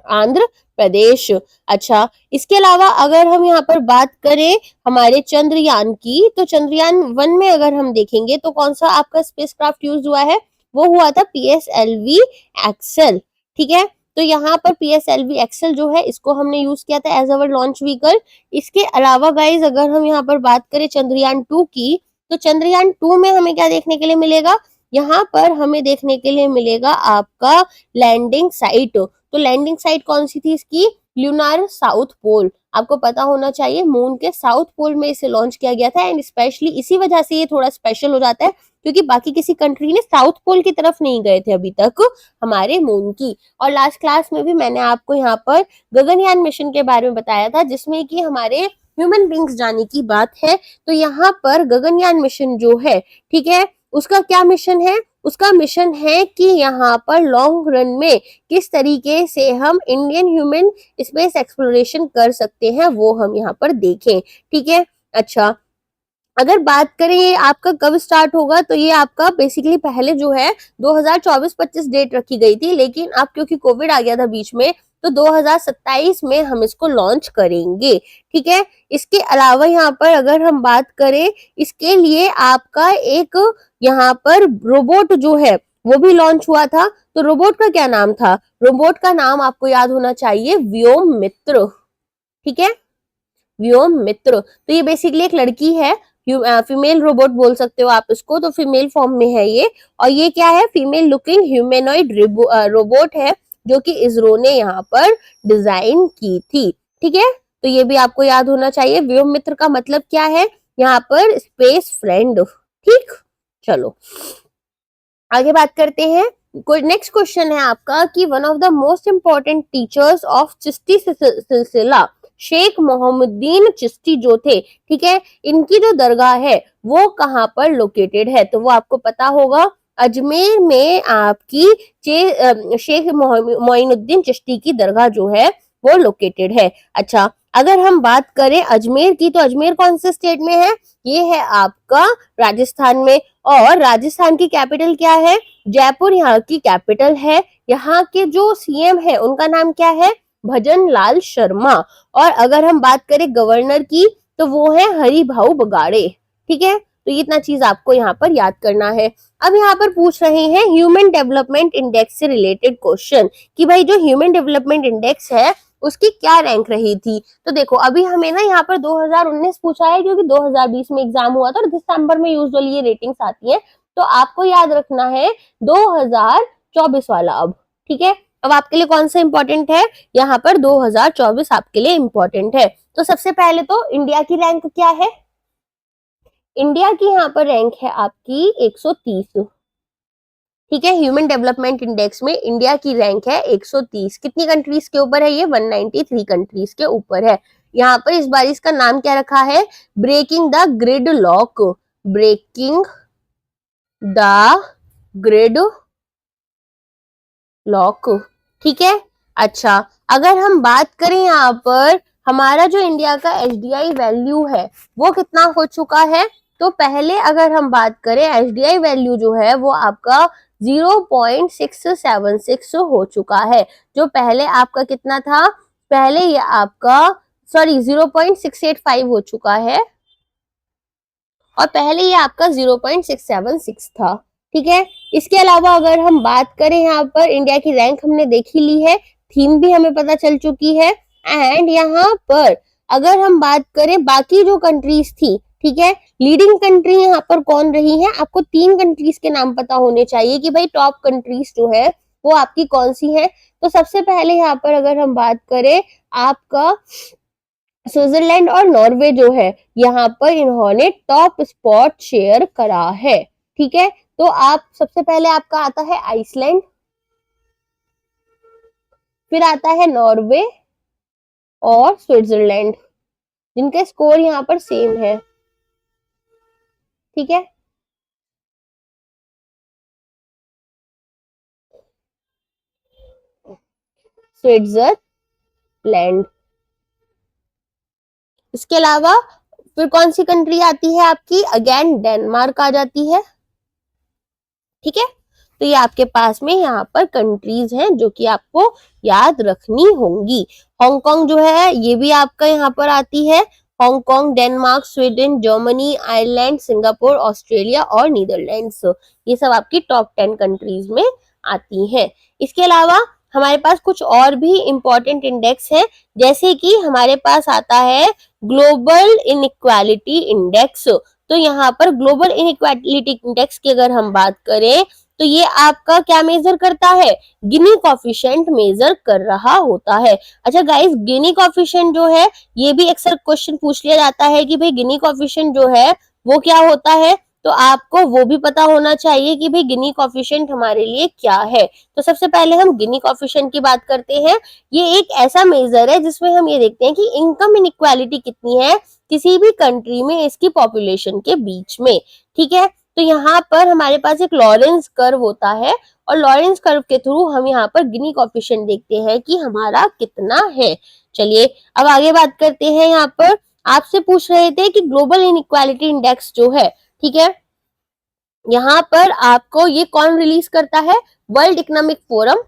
आंध्र प्रदेश। अच्छा, इसके अलावा अगर हम यहाँ पर बात करें हमारे चंद्रयान की, तो चंद्रयान 1 में अगर हम देखेंगे तो कौन सा आपका स्पेसक्राफ्ट यूज हुआ है, वो हुआ था PSLV एक्सेल। ठीक है, तो यहाँ पर PSLV एक्सेल जो है इसको हमने यूज किया था एज अवर लॉन्च व्हीकल। इसके अलावा गाइज अगर हम यहाँ पर बात करें चंद्रयान 2 की, तो चंद्रयान 2 में हमें क्या देखने के लिए मिलेगा, यहाँ पर हमें देखने के लिए मिलेगा आपका लैंडिंग साइट। तो लैंडिंग साइट कौन सी थी इसकी, ल्यूनार साउथ पोल। आपको पता होना चाहिए मून के साउथ पोल में इसे लॉन्च किया गया था एंड स्पेशली इसी वजह से ये थोड़ा स्पेशल हो जाता है क्योंकि बाकी किसी कंट्री ने साउथ पोल की तरफ नहीं गए थे अभी तक हमारे मून की। और लास्ट क्लास में भी मैंने आपको यहाँ पर गगनयान मिशन के बारे में बताया था जिसमें कि हमारे ह्यूमन बींग्स जाने की बात है। तो यहाँ पर गगनयान मिशन जो है, ठीक है, उसका क्या मिशन है, उसका मिशन है कि यहाँ पर लॉन्ग रन में किस तरीके से हम इंडियन ह्यूमन स्पेस एक्सप्लोरेशन कर सकते हैं वो हम यहाँ पर देखें। ठीक है, अच्छा, अगर बात करें ये आपका कब स्टार्ट होगा, तो ये आपका बेसिकली पहले जो है 2024-25 डेट रखी गई थी, लेकिन अब क्योंकि कोविड आ गया था बीच में, तो 2027 में हम इसको लॉन्च करेंगे। ठीक है, इसके अलावा यहाँ पर अगर हम बात करें, इसके लिए आपका एक यहाँ पर रोबोट जो है वो भी लॉन्च हुआ था। तो रोबोट का क्या नाम था, रोबोट का नाम आपको याद होना चाहिए व्योम मित्र। ठीक है, व्योम मित्र। तो ये बेसिकली एक लड़की है, फीमेल रोबोट बोल सकते हो आप इसको, तो फीमेल फॉर्म में है ये। और ये क्या है, फीमेल लुकिंग ह्यूमनॉइड रोबोट है जो कि इसरो ने यहाँ पर डिजाइन की थी। ठीक है, तो ये भी आपको याद होना चाहिए। व्योम मित्र का मतलब क्या है, यहाँ पर स्पेस फ्रेंड। ठीक, चलो आगे बात करते हैं। नेक्स्ट क्वेश्चन है आपका कि one of the most important teachers of Chishti सिलसिला शेख मोहम्मदीन चिश्ती जो थे, ठीक है, इनकी जो दरगाह है वो कहाँ पर लोकेटेड है, तो वो आपको पता होगा अजमेर में आपकी शेख मोइनुद्दीन चिश्ती की दरगाह जो है वो लोकेटेड है। अच्छा, अगर हम बात करें अजमेर की, तो अजमेर कौन से स्टेट में है, ये है आपका राजस्थान में। और राजस्थान की कैपिटल क्या है, जयपुर यहाँ की कैपिटल है। यहाँ के जो सीएम है उनका नाम क्या है, भजन लाल शर्मा। और अगर हम बात करें गवर्नर की, तो वो है हरिभाऊ बगाड़े। ठीक है, तो इतना चीज आपको यहाँ पर याद करना है। अब यहाँ पर पूछ रहे हैं ह्यूमन डेवलपमेंट इंडेक्स से रिलेटेड क्वेश्चन कि भाई जो ह्यूमन डेवलपमेंट इंडेक्स है उसकी क्या रैंक रही थी। तो देखो अभी हमें ना यहाँ पर 2019 पूछा है क्योंकि 2020 में एग्जाम हुआ था और दिसंबर में यूजुअली ये रेटिंग्स आती है, तो आपको याद रखना है 2024 वाला। अब ठीक है, अब आपके लिए कौन सा इंपॉर्टेंट है, यहाँ पर 2024 आपके लिए इंपॉर्टेंट है। तो सबसे पहले तो इंडिया की रैंक क्या है, इंडिया की यहाँ पर रैंक है आपकी 130। ठीक है, ह्यूमन डेवलपमेंट इंडेक्स में इंडिया की रैंक है 130। कितनी कंट्रीज के ऊपर है ये, 193 कंट्रीज के ऊपर है। यहाँ पर इस बार इसका नाम क्या रखा है, breaking the gridlock, breaking the gridlock. ठीक है, अच्छा, अगर हम बात करें यहाँ पर हमारा जो इंडिया का HDI वैल्यू है वो कितना हो चुका है, तो पहले अगर हम बात करें HDI वैल्यू जो है वो आपका 0.676 हो चुका है। जो पहले आपका कितना था, पहले ये आपका 0.685 हो चुका है और पहले ये आपका 0.676 था। ठीक है, इसके अलावा अगर हम बात करें यहाँ पर इंडिया की रैंक हमने देख ही ली है, थीम भी हमें पता चल चुकी है। एंड यहाँ पर अगर हम बात करें बाकी जो कंट्रीज थी, ठीक है, लीडिंग कंट्री यहाँ पर कौन रही है, आपको 3 कंट्रीज के नाम पता होने चाहिए कि भाई टॉप कंट्रीज जो है वो आपकी कौन सी है। तो सबसे पहले यहाँ पर अगर हम बात करें आपका स्विट्जरलैंड और नॉर्वे जो है यहाँ पर इन्होंने टॉप स्पॉट शेयर करा है। ठीक है, तो आप सबसे पहले आपका आता है आइसलैंड, फिर आता है नॉर्वे और स्विट्जरलैंड। जिनका स्कोर यहाँ पर सेम है, ठीक है। स्विट्जरलैंड। इसके अलावा फिर कौन सी कंट्री आती है आपकी, अगेन डेनमार्क आ जाती है, ठीक है। तो ये आपके पास में यहाँ पर कंट्रीज हैं जो कि आपको याद रखनी होंगी। हांगकांग जो है ये भी आपका यहाँ पर आती है, Hong Kong, Denmark, Sweden, Germany, Ireland, Singapore, Australia और नीदरलैंड्स, ये सब आपकी टॉप 10 कंट्रीज में आती हैं। इसके अलावा हमारे पास कुछ और भी इंपॉर्टेंट इंडेक्स है, जैसे कि हमारे पास आता है ग्लोबल इनइक्वालिटी इंडेक्स। तो यहाँ पर ग्लोबल इनइक्वालिटी इंडेक्स की अगर हम बात करें तो ये आपका क्या मेजर करता है, गिनी कॉफिशिएंट मेजर कर रहा होता है। अच्छा गाइस, गिनी कॉफिशिएंट जो है ये भी अक्सर क्वेश्चन पूछ लिया जाता है कि भाई गिनी कॉफिशिएंट जो है वो क्या होता है, तो आपको वो भी पता होना चाहिए कि भाई गिनी कॉफिशिएंट हमारे लिए क्या है। तो सबसे पहले हम गिनी कॉफिशिएंट की बात करते हैं। ये एक ऐसा मेजर है जिसमें हम ये देखते हैं कि इनकम इनइक्वालिटी कितनी है किसी भी कंट्री में इसकी पॉपुलेशन के बीच में, ठीक है। तो यहाँ पर हमारे पास एक लॉरेंस कर्व होता है और लॉरेंस कर्व के थ्रू हम यहाँ पर गिनी कॉफिशिएंट देखते हैं कि हमारा कितना है। चलिए अब आगे बात करते हैं। यहाँ पर आपसे पूछ रहे थे कि ग्लोबल इनइक्वालिटी इंडेक्स जो है, ठीक है, यहाँ पर आपको ये कौन रिलीज करता है, वर्ल्ड इकोनॉमिक फोरम,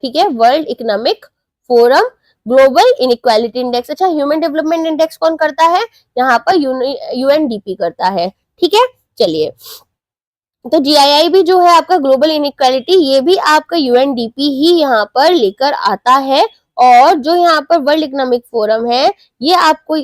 ठीक है, world economic forum global inequality index. अच्छा, ह्यूमन डेवलपमेंट इंडेक्स कौन करता है, यहाँ पर यूएनडीपी करता है, ठीक है। चलिए, तो जीआईआई भी जो है आपका ग्लोबल इनइक्वालिटी, ये भी आपका यूएनडीपी ही यहाँ पर लेकर आता है। और जो यहाँ पर वर्ल्ड इकोनॉमिक फोरम है ये आपको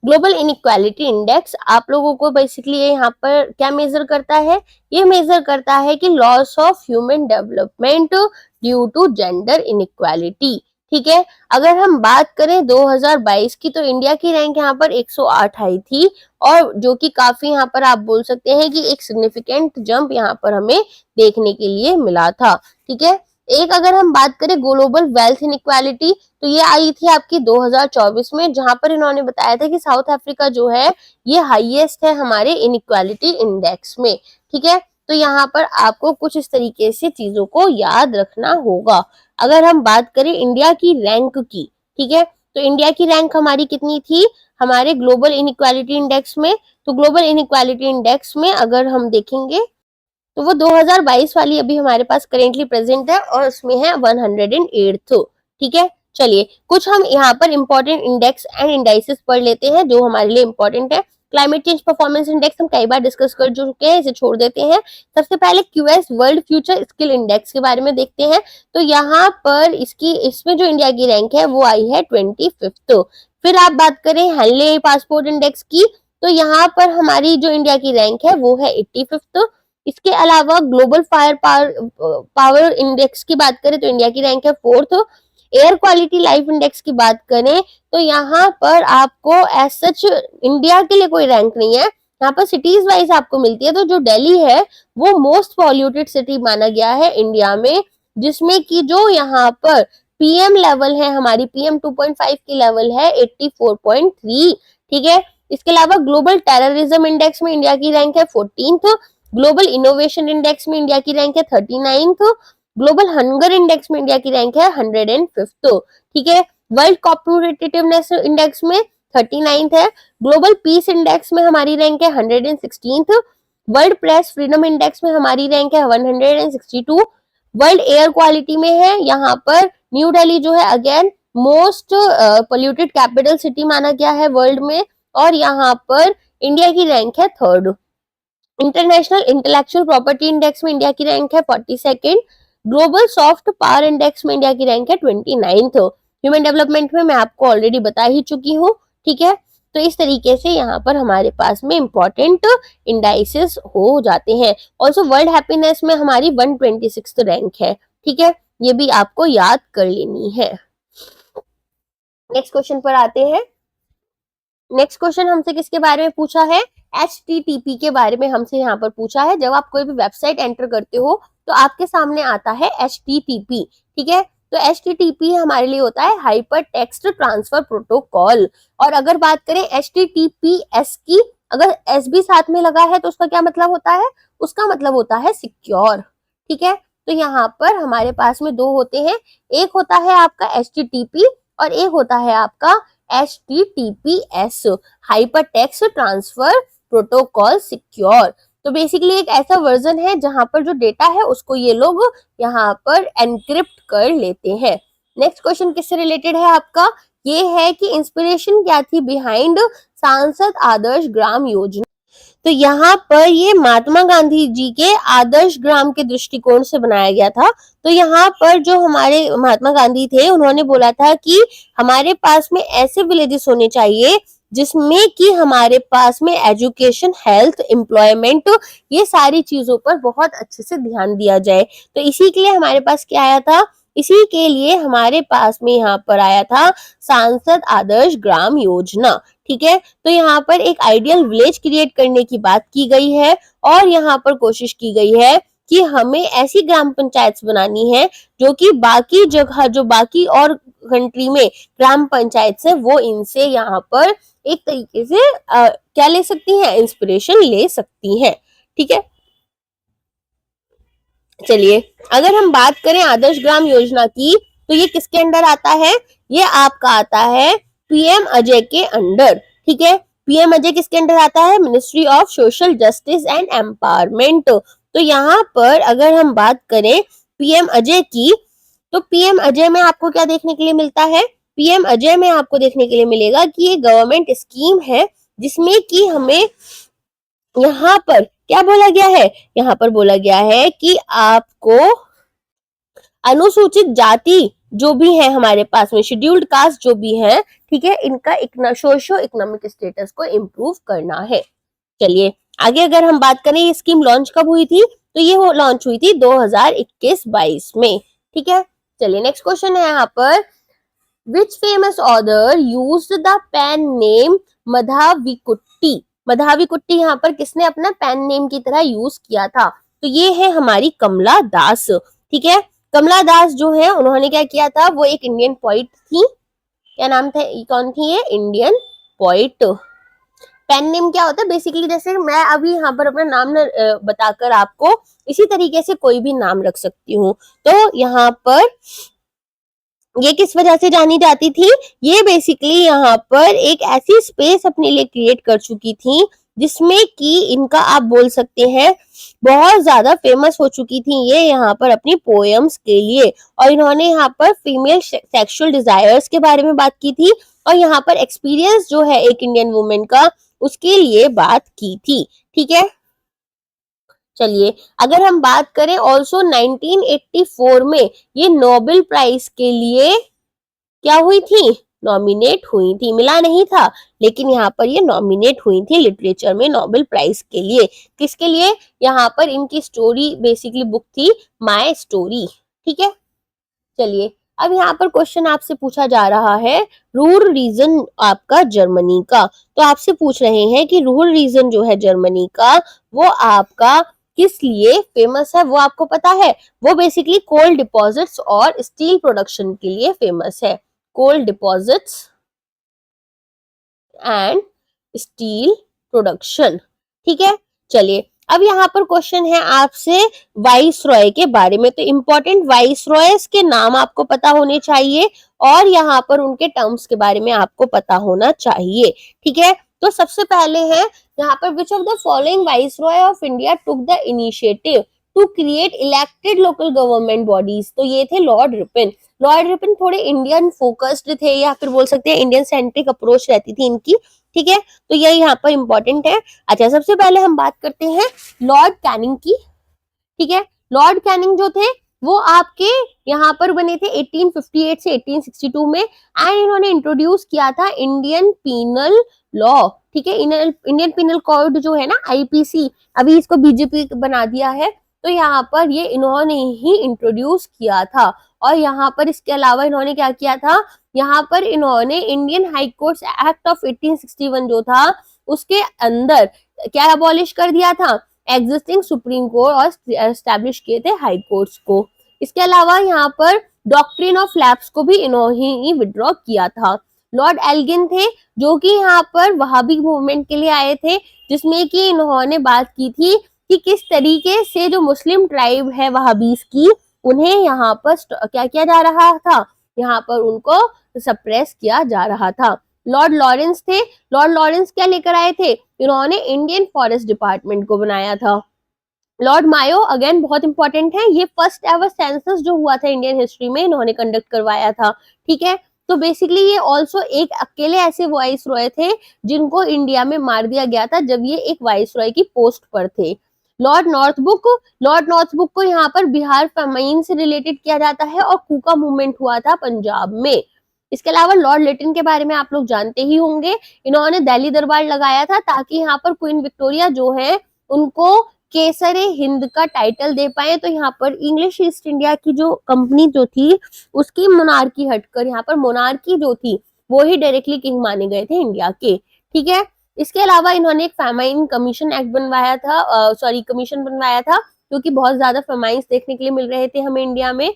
ग्लोबल इनइक्वालिटी इंडेक्स आप लोगों को बेसिकली यहाँ पर क्या मेजर करता है, ये मेजर करता है कि loss of human development due to gender inequality, ठीक है। अगर हम बात करें 2022 की तो इंडिया की रैंक यहाँ पर 108 आई थी, और जो कि काफी यहाँ पर आप बोल सकते हैं कि एक सिग्निफिकेंट जंप यहाँ पर हमें देखने के लिए मिला था, ठीक है। एक अगर हम बात करें ग्लोबल वेल्थ इनइक्वालिटी, तो ये आई थी आपकी 2024 में, जहां पर इन्होंने बताया था कि साउथ अफ्रीका जो है ये हाईएस्ट है हमारे इनइक्वालिटी इंडेक्स में, ठीक है। तो यहाँ पर आपको कुछ इस तरीके से चीजों को याद रखना होगा। अगर हम बात करें इंडिया की रैंक की, ठीक है, तो इंडिया की रैंक हमारी कितनी थी हमारे ग्लोबल इनइक्वालिटी इंडेक्स में, तो ग्लोबल इनइक्वालिटी इंडेक्स में अगर हम देखेंगे तो वो 2022 वाली अभी हमारे पास करेंटली प्रेजेंट है और उसमें है 108, ठीक है। चलिए कुछ हम यहाँ पर इंपॉर्टेंट इंडेक्स एंड इंडाइसेस पढ़ लेते हैं जो हमारे लिए इंपॉर्टेंट है। क्लाइमेट चेंज परफॉर्मेंस इंडेक्स हम कई बार डिस्कस कर चुके हैं, इसे छोड़ देते हैं। सबसे पहले QS world future skill index के बारे में देखते हैं। तो यहाँ पर इसमें जो इंडिया की रैंक है वो आई है 25th। फिर आप बात करें हेनले पासपोर्ट इंडेक्स की, तो यहाँ पर हमारी जो इंडिया की रैंक है वो है 85th। इसके अलावा ग्लोबल फायर पावर इंडेक्स की बात करें तो इंडिया की रैंक है 4th। Air quality life index की बात करें तो यहाँ पर आपको एज सच इंडिया के लिए कोई रैंक नहीं है, यहाँ पर सिटीज वाइज आपको मिलती है। तो जो दिल्ली है वो मोस्ट पॉल्यूटेड सिटी माना गया है इंडिया में, जिसमें कि जो यहाँ पर पीएम लेवल है हमारी पीएम 2.5 की लेवल है 84.3, ठीक है। इसके अलावा ग्लोबल टेररिज्म इंडेक्स में इंडिया की रैंक है 14th। ग्लोबल इनोवेशन इंडेक्स में इंडिया की रैंक है 39th। ग्लोबल हंगर इंडेक्स में इंडिया की रैंक है 105th, ठीक है। वर्ल्ड कॉपरेटिवनेस इंडेक्स में 39th है। ग्लोबल पीस इंडेक्स में हमारी रैंक है 116th। World press freedom index में हमारी रैंक है 162। वर्ल्ड एयर क्वालिटी में है यहाँ पर न्यू दिल्ली जो है again most polluted capital city माना गया है वर्ल्ड में, और यहाँ पर इंडिया की रैंक है 3rd। International intellectual property index में इंडिया की रैंक है 42nd। Global soft power index में इंडिया की रैंक है 29th। ह्यूमन डेवलपमेंट में मैं आपको ऑलरेडी बता ही चुकी हूँ, ठीक है। तो इस तरीके से यहाँ पर हमारे पास में इंपॉर्टेंट इंडाइसेस हो जाते हैं। ऑल्सो वर्ल्ड हैप्पीनेस में हमारी 126th रैंक है, ठीक है, ये भी आपको याद कर लेनी है। नेक्स्ट क्वेश्चन पर आते हैं। नेक्स्ट क्वेश्चन हमसे किसके बारे में पूछा है, HTTP के बारे में हमसे यहाँ पर पूछा है। जब आप कोई भी वेबसाइट एंटर करते हो तो आपके सामने आता है HTTP, ठीक है। तो HTTP हमारे लिए होता है हाइपर टेक्स्ट ट्रांसफर प्रोटोकॉल। और अगर बात करें HTTPS की, अगर S भी साथ में लगा है तो उसका क्या मतलब होता है, उसका मतलब होता है सिक्योर। ठीक है, तो यहाँ पर हमारे पास में दो होते हैं, एक होता है आपका HTTP और एक होता है आपका HTTPS, hyper text transfer protocol secure. तो बेसिकली एक ऐसा वर्जन है जहां पर जो डेटा है उसको ये लोग यहाँ पर एनक्रिप्ट कर लेते हैं। नेक्स्ट क्वेश्चन किससे रिलेटेड है आपका, ये है कि इंस्पिरेशन क्या थी बिहाइंड सांसद आदर्श ग्राम योजना। तो यहाँ पर ये महात्मा गांधी जी के आदर्श ग्राम के दृष्टिकोण से बनाया गया था। तो यहाँ पर जो हमारे महात्मा गांधी थे उन्होंने बोला था कि हमारे पास में ऐसे विलेजेस होने चाहिए जिसमें कि हमारे पास में एजुकेशन, हेल्थ, एम्प्लॉयमेंट, ये सारी चीजों पर बहुत अच्छे से ध्यान दिया जाए। तो इसी के लिए हमारे पास क्या आया था, इसी के लिए हमारे पास में यहाँ पर आया था सांसद आदर्श ग्राम योजना। ठीक है, तो यहाँ पर एक आइडियल विलेज क्रिएट करने की बात की गई है और यहाँ पर कोशिश की गई है कि हमें ऐसी ग्राम पंचायत बनानी है जो कि बाकी जगह, जो बाकी और कंट्री में ग्राम पंचायत है वो इनसे यहाँ पर एक तरीके से क्या ले सकती हैं, इंस्पिरेशन ले सकती हैं। ठीक है, चलिए अगर हम बात करें आदर्श ग्राम योजना की तो ये किसके अंडर आता है, ये आपका आता है पीएम अजय के अंडर। ठीक है, पीएम अजय किसके अंडर आता है, ministry of social justice and empowerment. तो यहाँ पर अगर हम बात करें पीएम अजय की, तो पीएम अजय में आपको क्या देखने के लिए मिलता है, पीएम अजय में आपको देखने के लिए मिलेगा कि ये गवर्नमेंट स्कीम है जिसमें कि हमें यहाँ पर क्या बोला गया है, यहाँ पर बोला गया है कि आपको अनुसूचित जाति जो भी है हमारे पास में, शेड्यूल्ड कास्ट जो भी है, ठीक है, इनका सोशो इकोनॉमिक स्टेटस को इम्प्रूव करना है। चलिए आगे अगर हम बात करें ये स्कीम लॉन्च कब हुई थी, तो ये लॉन्च हुई थी 2021-22 में। ठीक है, चलिए नेक्स्ट क्वेश्चन है यहाँ पर, which famous author used the pen name Madhavikutty. Madhavikutty यहाँ पर किसने अपना पेन नेम की तरह यूज किया था, तो ये है हमारी कमला दास। ठीक है, कमला दास जो है उन्होंने क्या किया था, वो एक इंडियन पोइट थी। क्या नाम था, कौन थी ये, इंडियन पोइट। पेन नेम क्या होता है, बेसिकली जैसे मैं अभी यहाँ पर अपना नाम बताकर आपको इसी तरीके से कोई भी नाम रख सकती हूँ। तो यहाँ पर ये किस वजह से जानी जाती थी, ये बेसिकली यहाँ पर एक ऐसी स्पेस अपने लिए क्रिएट कर चुकी थी जिसमें कि इनका आप बोल सकते हैं बहुत ज्यादा फेमस हो चुकी थी ये यहाँ पर अपनी पोएम्स के लिए। और इन्होंने यहाँ पर फीमेल सेक्सुअल डिजायर्स के बारे में बात की थी और यहाँ पर एक्सपीरियंस जो है एक इंडियन वुमेन का उसके लिए बात की थी। ठीक है, चलिए अगर हम बात करें ऑल्सो 1984 में ये नोबेल प्राइज के लिए क्या हुई थी, नॉमिनेट हुई थी, मिला नहीं था लेकिन यहाँ पर ये नॉमिनेट हुई थी लिटरेचर में नोबेल प्राइज के लिए। किसके लिए, यहाँ पर इनकी स्टोरी बेसिकली बुक थी माय स्टोरी। ठीक है, चलिए अब यहाँ पर क्वेश्चन आपसे पूछा जा रहा है रूरल रीजन आपका जर्मनी का। तो आपसे पूछ रहे हैं कि रूरल रीजन जो है जर्मनी का वो आपका किस लिए फेमस है, वो आपको पता है, वो बेसिकली कोल डिपॉजिट्स और स्टील प्रोडक्शन के लिए फेमस है, कोल डिपॉजिट्स एंड स्टील प्रोडक्शन। ठीक है, चलिए अब यहाँ पर क्वेश्चन है आपसे वाइस रॉय के बारे में। तो इंपॉर्टेंट वाइस रॉयस के नाम आपको पता होने चाहिए और यहाँ पर उनके टर्म्स के बारे में आपको पता होना चाहिए। ठीक है, तो सबसे पहले है यहाँ पर which of the following viceroy of India took the initiative to create elected local government bodies. तो ये थे लॉर्ड रिपन। लॉर्ड रिपन थोड़े इंडियन फोकस्ड थे या फिर बोल सकते हैं इंडियन सेंट्रिक अप्रोच रहती थी इनकी। ठीक है, तो ये यहाँ पर इंपॉर्टेंट है। अच्छा सबसे पहले हम बात करते हैं लॉर्ड कैनिंग की। ठीक है, लॉर्ड कैनिंग जो थे वो आपके यहाँ पर बने थे 1858 से 1862 में एंड इन्होंने इंट्रोड्यूस किया था इंडियन पीनल लॉ। ठीक है, इंडियन पीनल कोड जो है ना आईपीसी, अभी इसको बीजेपी बना दिया है, तो यहाँ पर ये इन्होंने ही इंट्रोड्यूस किया था। और यहाँ पर इसके अलावा इन्होंने क्या किया था, यहाँ पर इन्होंने Indian high courts act of 1861 जो था उसके अंदर क्या अबॉलिश कर दिया था, एग्जिस्टिंग सुप्रीम कोर्ट और एस्टैब्लिश किए थे हाई कोर्ट्स को। इसके अलावा यहाँ पर डॉक्ट्रिन ऑफ लैप्स को भी इन्होंने ही विड्रॉ किया था। लॉर्ड एल्गिन थे जो कि यहाँ पर वहाबी मूवमेंट के लिए आए थे, जिसमें कि इन्होंने बात की थी कि किस तरीके से जो मुस्लिम ट्राइब है वहाबीज की, उन्हें यहाँ पर क्या किया जा रहा था, यहाँ पर उनको सप्रेस किया जा रहा था। लॉर्ड लॉरेंस थे। लॉर्ड लॉरेंस क्या लेकर आए थे, इन्होंने इंडियन फॉरेस्ट डिपार्टमेंट को बनाया था। लॉर्ड मायो अगेन बहुत इंपॉर्टेंट है, ये फर्स्ट एवर सेंसस जो हुआ था इंडियन हिस्ट्री में, इन्होंने कंडक्ट करवाया था। ठीक है, तो बेसिकली ये ऑल्सो एक अकेले ऐसे वाइस रॉय थे जिनको इंडिया में मार दिया गया था जब ये एक वाइस रॉय की पोस्ट पर थे। लॉर्ड नॉर्थबुक को यहाँ पर बिहार फेमाइन से रिलेटेड किया जाता है और कूका मूवमेंट हुआ था पंजाब में। इसके अलावा लॉर्ड लिटन के बारे में आप लोग जानते ही होंगे, इन्होंने दिल्ली दरबार लगाया था ताकि यहाँ पर क्वीन विक्टोरिया जो है उनको केसरे हिंद का टाइटल दे पाए। तो यहाँ पर इंग्लिश ईस्ट इंडिया की जो कंपनी जो थी उसकी मोनार्की हटकर यहाँ पर मोनार्की जो थी वो ही डायरेक्टली किंग माने गए थे इंडिया के। ठीक है, इसके अलावा इन्होंने एक फेमाइन कमीशन एक्ट बनवाया था, कमीशन बनवाया था, क्योंकि बहुत ज्यादा फेमाइंस देखने के लिए मिल रहे थे हमें इंडिया में।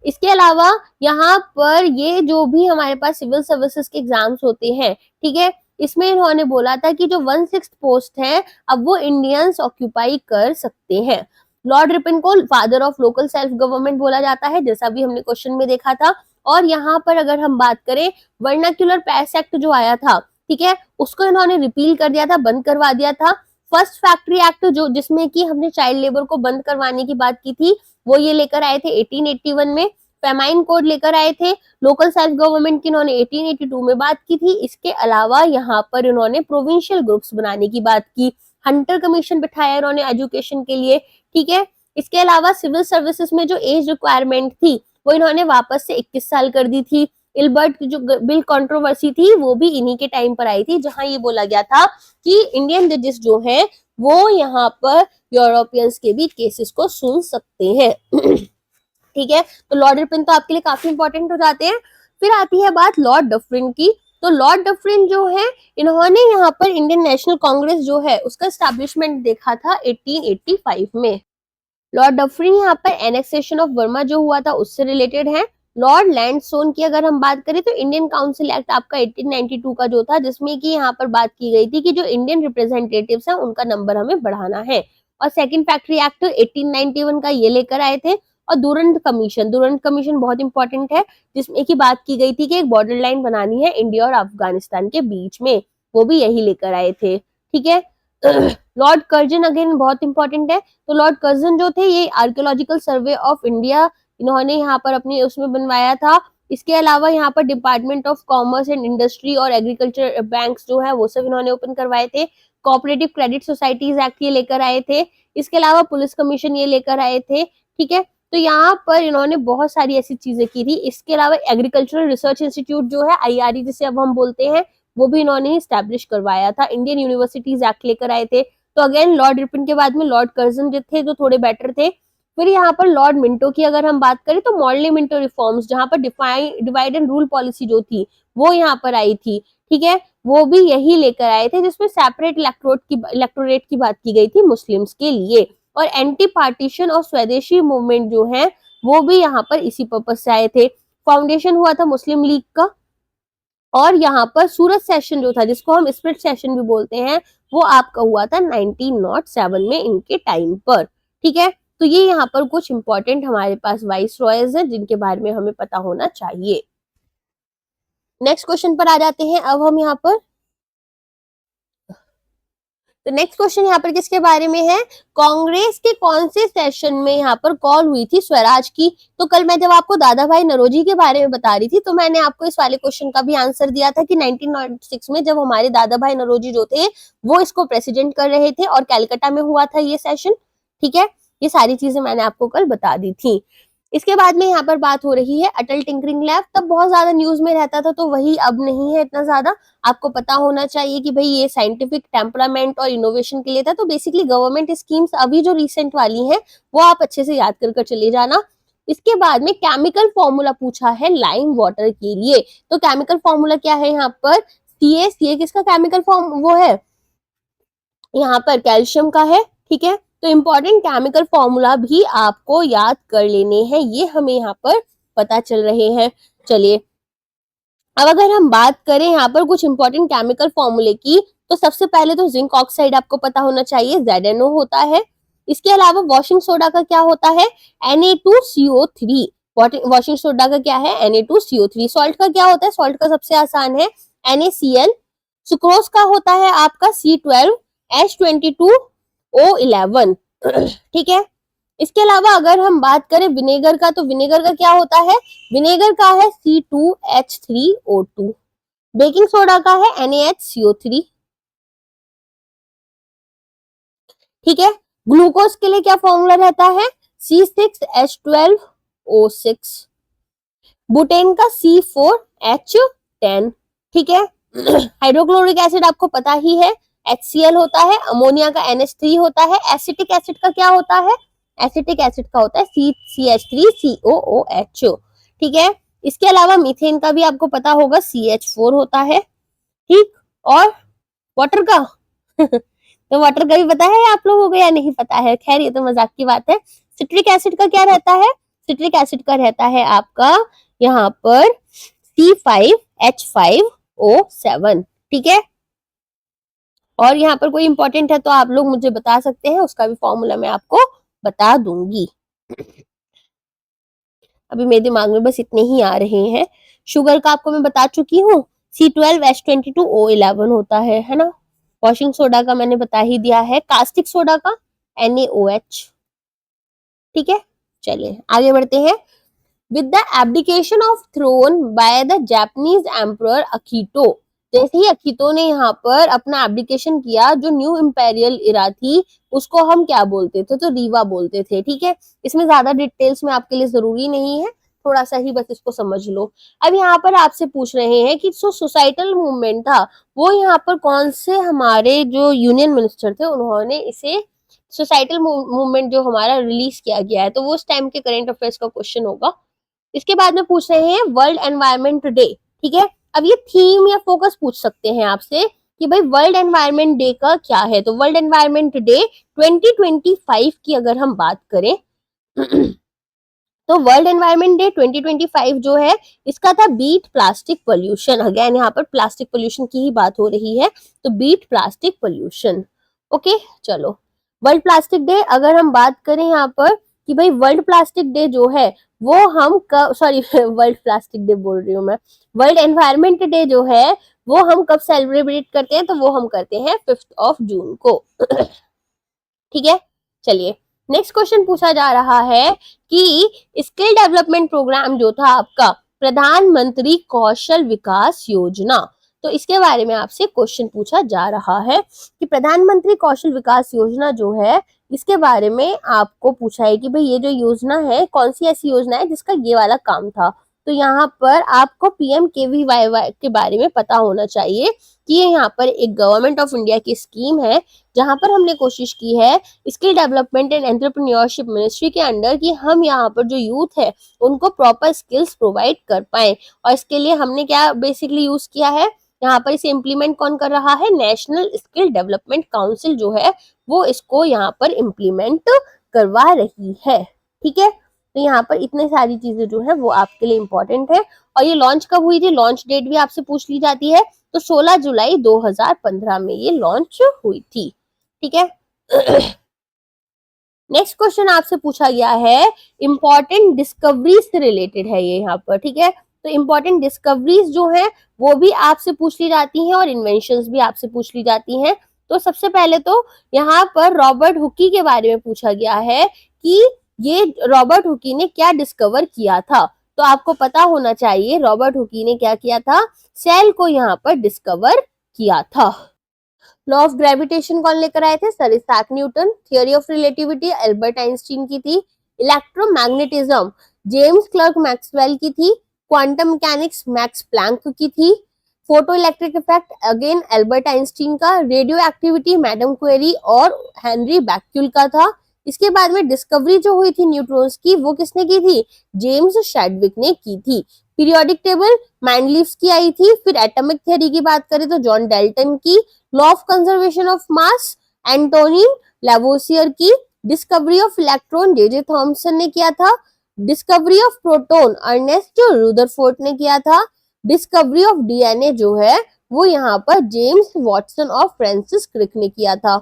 इसके अलावा यहाँ पर ये जो भी हमारे पास सिविल सर्विसेज के एग्जाम्स होते हैं, ठीक है, इसमें इन्होंने बोला था कि जो 1/6 पोस्ट है अब वो इंडियंस ऑक्यूपाई कर सकते हैं। लॉर्ड रिपन को father of local self government बोला जाता है, जैसा भी हमने क्वेश्चन में देखा था। और यहाँ पर अगर हम बात करें वर्नाक्यूलर पैस एक्ट जो आया था, ठीक है, उसको इन्होंने रिपील कर दिया था, बंद करवा दिया था। फर्स्ट फैक्ट्री एक्ट जो जिसमें कि हमने चाइल्ड लेबर को बंद करवाने की बात की थी, वो ये लेकर आए थे 1881 में। फेमाइन कोड लेकर आए थे। लोकल सेल्फ गवर्नमेंट की इन्होंने 1882 में बात की थी। इसके अलावा यहाँ पर इन्होंने प्रोविंशियल ग्रुप्स बनाने की बात की। हंटर कमीशन बिठाया इन्होंने एजुकेशन के लिए। ठीक है, इसके अलावा सिविल सर्विसेज में जो एज रिक्वायरमेंट थी वो इन्होंने वापस से 21 साल कर दी थी। इल्बर्ट की जो बिल कंट्रोवर्सी थी वो भी इन्हीं के टाइम पर आई थी, जहां ये बोला गया था कि इंडियन जजेस जो हैं वो यहाँ पर यूरोपियंस के भी केसेस को सुन सकते हैं। ठीक है, तो लॉर्ड रिपन तो आपके लिए काफी इंपॉर्टेंट हो जाते हैं। फिर आती है बात लॉर्ड डफरिन की। तो लॉर्ड डफरिन जो है इन्होंने यहाँ पर इंडियन नेशनल कांग्रेस जो है उसका एस्टैब्लिशमेंट देखा था 1885 में। लॉर्ड डफरिन यहाँ पर एनेक्सेशन ऑफ बर्मा जो हुआ था उससे रिलेटेड है। लॉर्ड लैंडसोन की अगर हम बात करें तो इंडियन काउंसिल एक्ट आपका 1892 का जो था, जिसमें कि यहाँ पर बात की गई थी कि जो इंडियन रिप्रेजेंटेटिव्स हैं उनका नंबर हमें बढ़ाना है। और सेकंड फैक्ट्री एक्ट 1891 का ये लेकर आए थे। और दुरंत कमीशन बहुत इंपॉर्टेंट है, जिसमें की बात की गई थी कि एक बॉर्डर लाइन बनानी है इंडिया और अफगानिस्तान के बीच में, वो भी यही लेकर आए थे। ठीक है, लॉर्ड कर्जन अगेन बहुत इंपॉर्टेंट है। तो लॉर्ड कर्जन जो थे ये आर्कियोलॉजिकल सर्वे ऑफ इंडिया इन्होंने यहाँ पर अपने उसमें बनवाया था। इसके अलावा यहाँ पर department of commerce and industry और एग्रीकल्चर बैंक्स जो है वो सब इन्होंने ओपन करवाए थे। कोऑपरेटिव क्रेडिट सोसाइटीज एक्ट ये लेकर आए थे। इसके अलावा पुलिस कमीशन ये लेकर आए थे। ठीक है, तो यहाँ पर इन्होंने बहुत सारी ऐसी चीजें की थी। इसके अलावा एग्रीकल्चरल रिसर्च इंस्टीट्यूट जो है IRE जिसे अब हम बोलते हैं, वो भी इन्होंने स्टैब्लिश करवाया था। इंडियन यूनिवर्सिटीज एक्ट लेकर आए थे। तो अगेन लॉर्ड रिपन के बाद में लॉर्ड कर्जन जो थे जो थोड़े बेटर थे। फिर यहाँ पर लॉर्ड मिंटो की अगर हम बात करें तो मॉर्ले मिंटो रिफॉर्म्स, जहां पर डिवाइड एंड रूल पॉलिसी जो थी वो यहाँ पर आई थी। ठीक है, वो भी यही लेकर आए थे, जिसमें सेपरेट इलेक्टोरेट की बात की गई थी मुस्लिम्स के लिए। और एंटी पार्टीशन और स्वदेशी मूवमेंट जो है वो भी यहाँ पर इसी पर्पज से आए थे। फाउंडेशन हुआ था मुस्लिम लीग का। और यहाँ पर सूरत सेशन जो था, जिसको हम स्प्लिट सेशन भी बोलते हैं, वो आपका हुआ था 1907 में इनके टाइम पर। ठीक है, तो ये यहाँ पर कुछ इंपॉर्टेंट हमारे पास वाइस रॉयज हैं जिनके बारे में हमें पता होना चाहिए। नेक्स्ट क्वेश्चन पर आ जाते हैं अब हम यहाँ पर। तो नेक्स्ट क्वेश्चन यहाँ पर किसके बारे में है, कांग्रेस के कौन से सेशन में यहाँ पर कॉल हुई थी स्वराज की। तो कल मैं जब आपको दादा भाई नौरोजी के बारे में बता रही थी तो मैंने आपको इस वाले क्वेश्चन का भी आंसर दिया था कि 1906 में जब हमारे दादा भाई नौरोजी जो थे वो इसको प्रेसिडेंट कर रहे थे और कैलकाटा में हुआ था ये सेशन। ठीक है, ये सारी चीजें मैंने आपको कल बता दी थी। इसके बाद में यहाँ पर बात हो रही है अटल टिंकरिंग लैब। तब बहुत ज्यादा न्यूज में रहता था, तो वही अब नहीं है इतना ज्यादा। आपको पता होना चाहिए कि भाई ये साइंटिफिक टेम्परामेंट और इनोवेशन के लिए था। तो बेसिकली गवर्नमेंट स्कीम्स अभी जो रिसेंट वाली हैं वो आप अच्छे से याद कर चले जाना। इसके बाद में केमिकल फॉर्मूला पूछा है लाइम वाटर के लिए। तो केमिकल फॉर्मूला क्या है यहाँ पर, CS, ये किसका केमिकल फॉर्म वो है, यहाँ पर कैल्शियम का है। ठीक है, तो इंपॉर्टेंट केमिकल फॉर्मूला भी आपको याद कर लेने हैं, ये हमें यहाँ पर पता चल रहे हैं। चलिए अब अगर हम बात करें यहाँ पर कुछ इंपॉर्टेंट केमिकल फॉर्मूले की, तो सबसे पहले तो जिंक ऑक्साइड आपको पता होना चाहिए, ZnO होता है। इसके अलावा वॉशिंग सोडा का क्या होता है, Na2CO3। वॉशिंग सोडा का क्या है, Na2CO3। सॉल्ट का क्या होता है, सॉल्ट का सबसे आसान है NaCl। सुक्रोज का होता है आपका C12H22O11। ठीक है। इसके अलावा अगर हम बात करें विनेगर का, तो विनेगर का क्या होता है, विनेगर का है C2H3O2। बेकिंग सोडा का है NaHCO3। ठीक है। ग्लूकोज के लिए क्या फॉर्मूला रहता है, C6H12O6। बुटेन का C4H10। ठीक है। हाइड्रोक्लोरिक एसिड आपको पता ही है, HCl होता है। अमोनिया का NH3 होता है। एसिटिक एसिड का क्या होता है, एसिटिक एसिड का होता है CH3COOH। ठीक है। इसके अलावा मीथेन का भी आपको पता होगा, CH4 होता है। ठीक। और वाटर का तो वाटर का भी पता है आप लोगों को या नहीं पता है, खैर ये तो मजाक की बात है। सिट्रिक एसिड का क्या रहता है, सिट्रिक एसिड का रहता है आपका यहाँ पर C5H5O7। ठीक है। और यहाँ पर कोई इंपॉर्टेंट है तो आप लोग मुझे बता सकते हैं, उसका भी फॉर्मूला मैं आपको बता दूंगी। अभी मेरे दिमाग में बस इतने ही आ रहे हैं। शुगर का आपको मैं बता चुकी हूँ, C12H22O11 होता है ना। वॉशिंग सोडा का मैंने बता ही दिया है। कास्टिक सोडा का NaOH। ठीक है। चलिए आगे बढ़ते हैं। With the abdication of throne by the Japanese emperor Akihito, जैसे ही अकीतो ने यहाँ पर अपना एब्डिकेशन किया, जो न्यू इंपेरियल इरा थी उसको हम क्या बोलते थे, तो रीवा बोलते थे। ठीक है। इसमें ज्यादा डिटेल्स में आपके लिए जरूरी नहीं है, थोड़ा सा ही बस इसको समझ लो। अब यहाँ पर आपसे पूछ रहे हैं कि जो सोसाइटल मूवमेंट था, वो यहाँ पर कौन से हमारे जो यूनियन मिनिस्टर थे उन्होंने इसे सोसाइटल मूवमेंट जो हमारा रिलीज किया गया है, तो वो उस टाइम के करंट अफेयर्स का क्वेश्चन होगा। इसके बाद में पूछ रहे हैं वर्ल्ड एनवायरनमेंट डे। ठीक है। अब ये थीम या फोकस पूछ सकते हैं आपसे कि भाई वर्ल्ड एनवायरनमेंट डे का क्या है, तो वर्ल्ड एनवायरनमेंट डे 2025 की अगर हम बात करें तो वर्ल्ड एनवायरनमेंट डे 2025 जो है, इसका था बीट प्लास्टिक पोल्यूशन। अगेन यहाँ पर प्लास्टिक पोल्यूशन की ही बात हो रही है, तो बीट प्लास्टिक पोल्यूशन। ओके। चलो वर्ल्ड प्लास्टिक डे अगर हम बात करें यहाँ पर कि भाई वर्ल्ड प्लास्टिक डे जो है वो हम कब, सॉरी वर्ल्ड प्लास्टिक डे बोल रही हूँ मैं, वर्ल्ड एनवायरनमेंट डे जो है वो हम कब सेलिब्रेट करते हैं, तो वो हम करते हैं 5 जून को। ठीक है। चलिए नेक्स्ट क्वेश्चन पूछा जा रहा है कि स्किल डेवलपमेंट प्रोग्राम जो था आपका प्रधानमंत्री कौशल विकास योजना, तो इसके बारे में आपसे क्वेश्चन पूछा जा रहा है कि प्रधानमंत्री कौशल विकास योजना जो है, इसके बारे में आपको पूछा है कि भाई ये जो योजना है कौन सी ऐसी योजना है जिसका ये वाला काम था। तो यहाँ पर आपको PMKVY के बारे में पता होना चाहिए कि ये यहाँ पर एक गवर्नमेंट ऑफ इंडिया की स्कीम है, जहां पर हमने कोशिश की है skill development and entrepreneurship ministry के अंडर कि हम यहाँ पर जो यूथ है उनको प्रॉपर स्किल्स प्रोवाइड कर पाए। और इसके लिए हमने क्या बेसिकली यूज किया है, यहाँ पर इसे इम्प्लीमेंट कौन कर रहा है, नेशनल स्किल डेवलपमेंट काउंसिल जो है वो इसको यहाँ पर इम्प्लीमेंट करवा रही है। ठीक है। तो यहाँ पर इतने सारी चीजें जो है वो आपके लिए इंपॉर्टेंट है। और ये लॉन्च कब हुई थी, लॉन्च डेट भी आपसे पूछ ली जाती है, तो 16 जुलाई 2015 में ये लॉन्च हुई थी। ठीक है। नेक्स्ट क्वेश्चन आपसे पूछा गया है इंपॉर्टेंट डिस्कवरीज से रिलेटेड है ये यहाँ पर। ठीक है। तो इंपॉर्टेंट डिस्कवरीज जो है वो भी आपसे पूछ ली जाती हैं और इन्वेंशंस भी आपसे पूछ ली जाती हैं। तो सबसे पहले तो यहाँ पर रॉबर्ट हुकी के बारे में पूछा गया है कि ये रॉबर्ट हुकी ने क्या डिस्कवर किया था। तो आपको पता होना चाहिए रॉबर्ट हुकी ने क्या किया था, सेल को यहाँ पर डिस्कवर किया था। लॉ ऑफ ग्रेविटेशन कौन लेकर आए थे, sir Isaac Newton. Theory of relativity Albert Einstein की थी। इलेक्ट्रोमैग्नेटिज्म जेम्स क्लर्क मैक्सवेल की थी। क्वांटम मैकेनिक्स मैक्स प्लैंक की थी। Photo electric effect again Albert Einstein का। रेडियो एक्टिविटी मैडम क्वेरी और हेनरी बैक्यूल का था। इसके बाद में डिस्कवरी जो हुई थी न्यूट्रॉन्स की, वो किसने की थी, जेम्स शैडविक ने की थी। पीरियोडिक टेबल मैंडलीव्स की आई थी। फिर एटॉमिक थ्योरी की बात करें तो जॉन डेल्टन की। Law of conservation of mass Antoine Lavoisier की। Discovery of electron J Thomson ने किया था। Discovery of proton Ernest Rutherford ने किया था। डिस्कवरी ऑफ डीएनए जो है वो यहाँ पर जेम्स वॉटसन और फ्रांसिस क्रिक ने किया था।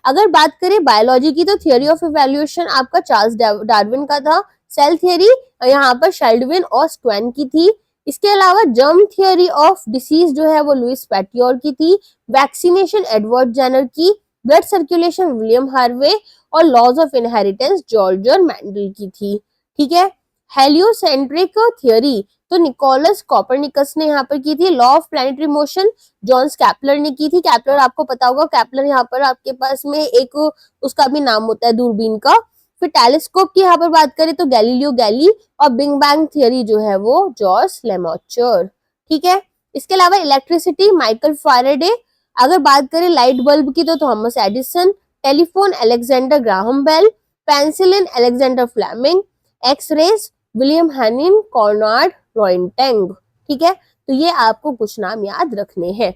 अगर बात करें बायोलॉजी की तो थियोरी ऑफ इवैल्यूएशन आपका चार्ल्स डार्विन का था। सेल थियोरी यहाँ पर शाल्डविन और स्क्वेन की थी। इसके अलावा जर्म थियोरी ऑफ डिसीज जो है वो लुइस पैटियोर की थी। वैक्सीनेशन एडवर्ड जेनर की। ब्लड सर्कुलेशन विलियम हार्वे और laws of inheritance George Mendel की थी। ठीक है। हेलियोसेंट्रिक थियोरी तो निकोलस कॉपरनिकस ने यहाँ पर की थी। Law of planetary motion Johannes Kepler ने की थी। कैपलर आपको पता होगा, कैपलर यहाँ पर आपके पास में एक उसका भी नाम होता है दूरबीन का। फिर टेलीस्कोप की यहाँ पर बात करें तो गैलीलियो गैली और बिग बैंग थियोरी जो है वो जॉर्ज लेमोचर। ठीक है। इसके अलावा इलेक्ट्रिसिटी माइकल फैराडे। अगर बात करें लाइट बल्ब की तो Thomas Edison. Telephone Alexander Graham Bell. Penicillin Alexander Fleming. X-rays William हेनिन कॉर्नार्ड रॉइंटेंग। ठीक है। तो ये आपको कुछ नाम याद रखने हैं।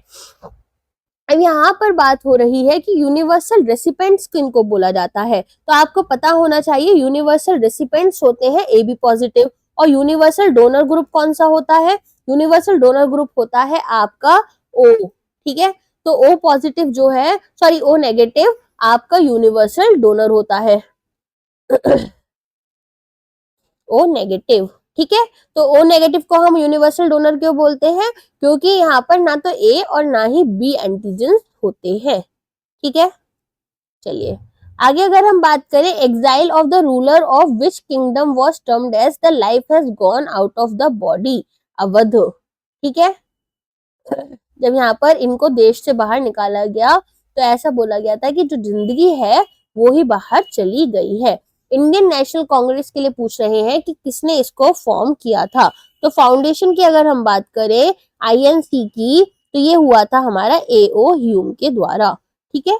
अब यहाँ पर बात हो रही है कि यूनिवर्सल रेसिपेंट्स किनको बोला जाता है, तो आपको पता होना चाहिए यूनिवर्सल रेसिपेंट्स होते हैं ए बी पॉजिटिव। और यूनिवर्सल डोनर ग्रुप कौन सा होता है? यूनिवर्सल डोनर ग्रुप होता है आपका ओ। ठीक है। तो ओ पॉजिटिव जो है, सॉरी ओ नेगेटिव आपका यूनिवर्सल डोनर होता है। O negative. ठीक है। तो ओ नेगेटिव को हम यूनिवर्सल डोनर क्यों बोलते हैं? क्योंकि यहाँ पर ना तो ए और ना ही बी एंटीजन होते हैं। ठीक है। चलिए आगे अगर हम बात करें, exile of the ruler of which kingdom was termed as the life has gone out of the body, Awadh. ठीक है। जब यहाँ पर इनको देश से बाहर निकाला गया तो ऐसा बोला गया था कि जो जिंदगी है वो ही बाहर चली गई है। इंडियन नेशनल कांग्रेस के लिए पूछ रहे हैं कि किसने इसको फॉर्म किया था। तो फाउंडेशन की अगर हम बात करें आईएनसी की, तो ये हुआ था हमारा एओ ह्यूम के द्वारा। ठीक है।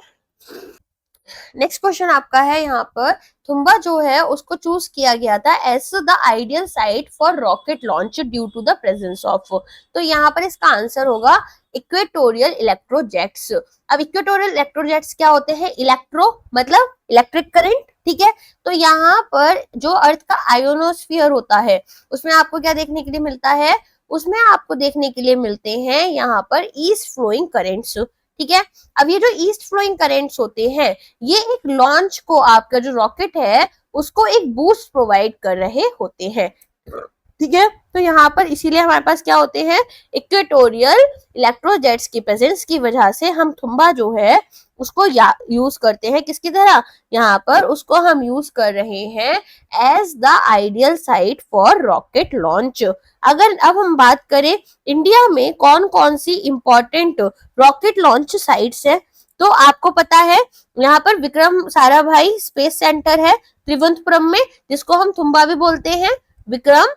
नेक्स्ट क्वेश्चन आपका है यहाँ पर, तुम्बा जो है उसको चूज किया गया था as the ideal site for rocket launch due to the presence of. तो यहाँ पर इसका आंसर होगा इक्वेटोरियल इलेक्ट्रोजेट्स। अब इक्वेटोरियल इलेक्ट्रोजेट्स क्या होते हैं? इलेक्ट्रो मतलब इलेक्ट्रिक करंट। ठीक है। तो यहाँ पर जो अर्थ का आयोनोस्फीयर होता है उसमें आपको क्या देखने के लिए मिलता है? उसमें आपको देखने के लिए मिलते हैं यहाँ पर ईस्ट फ्लोइंग करेंट्स। ठीक है। अब ये जो ईस्ट फ्लोइंग करेंट्स होते हैं ये एक लॉन्च को, आपका जो रॉकेट है उसको एक बूस्ट प्रोवाइड कर रहे होते हैं। ठीक है। तो यहाँ पर इसीलिए हमारे पास क्या होते हैं? इक्वेटोरियल इलेक्ट्रोजेट्स की प्रेजेंस की वजह से हम थुम्बा जो है उसको यूज करते हैं। किसकी तरह? यहाँ पर उसको हम यूज कर रहे हैं as the ideal site for rocket launch. अगर अब हम बात करें इंडिया में कौन कौन सी इंपॉर्टेंट रॉकेट लॉन्च साइट्स है, तो आपको पता है यहाँ पर विक्रम साराभाई स्पेस सेंटर है त्रिवेंद्रपुरम में, जिसको हम थुम्बा भी बोलते हैं, विक्रम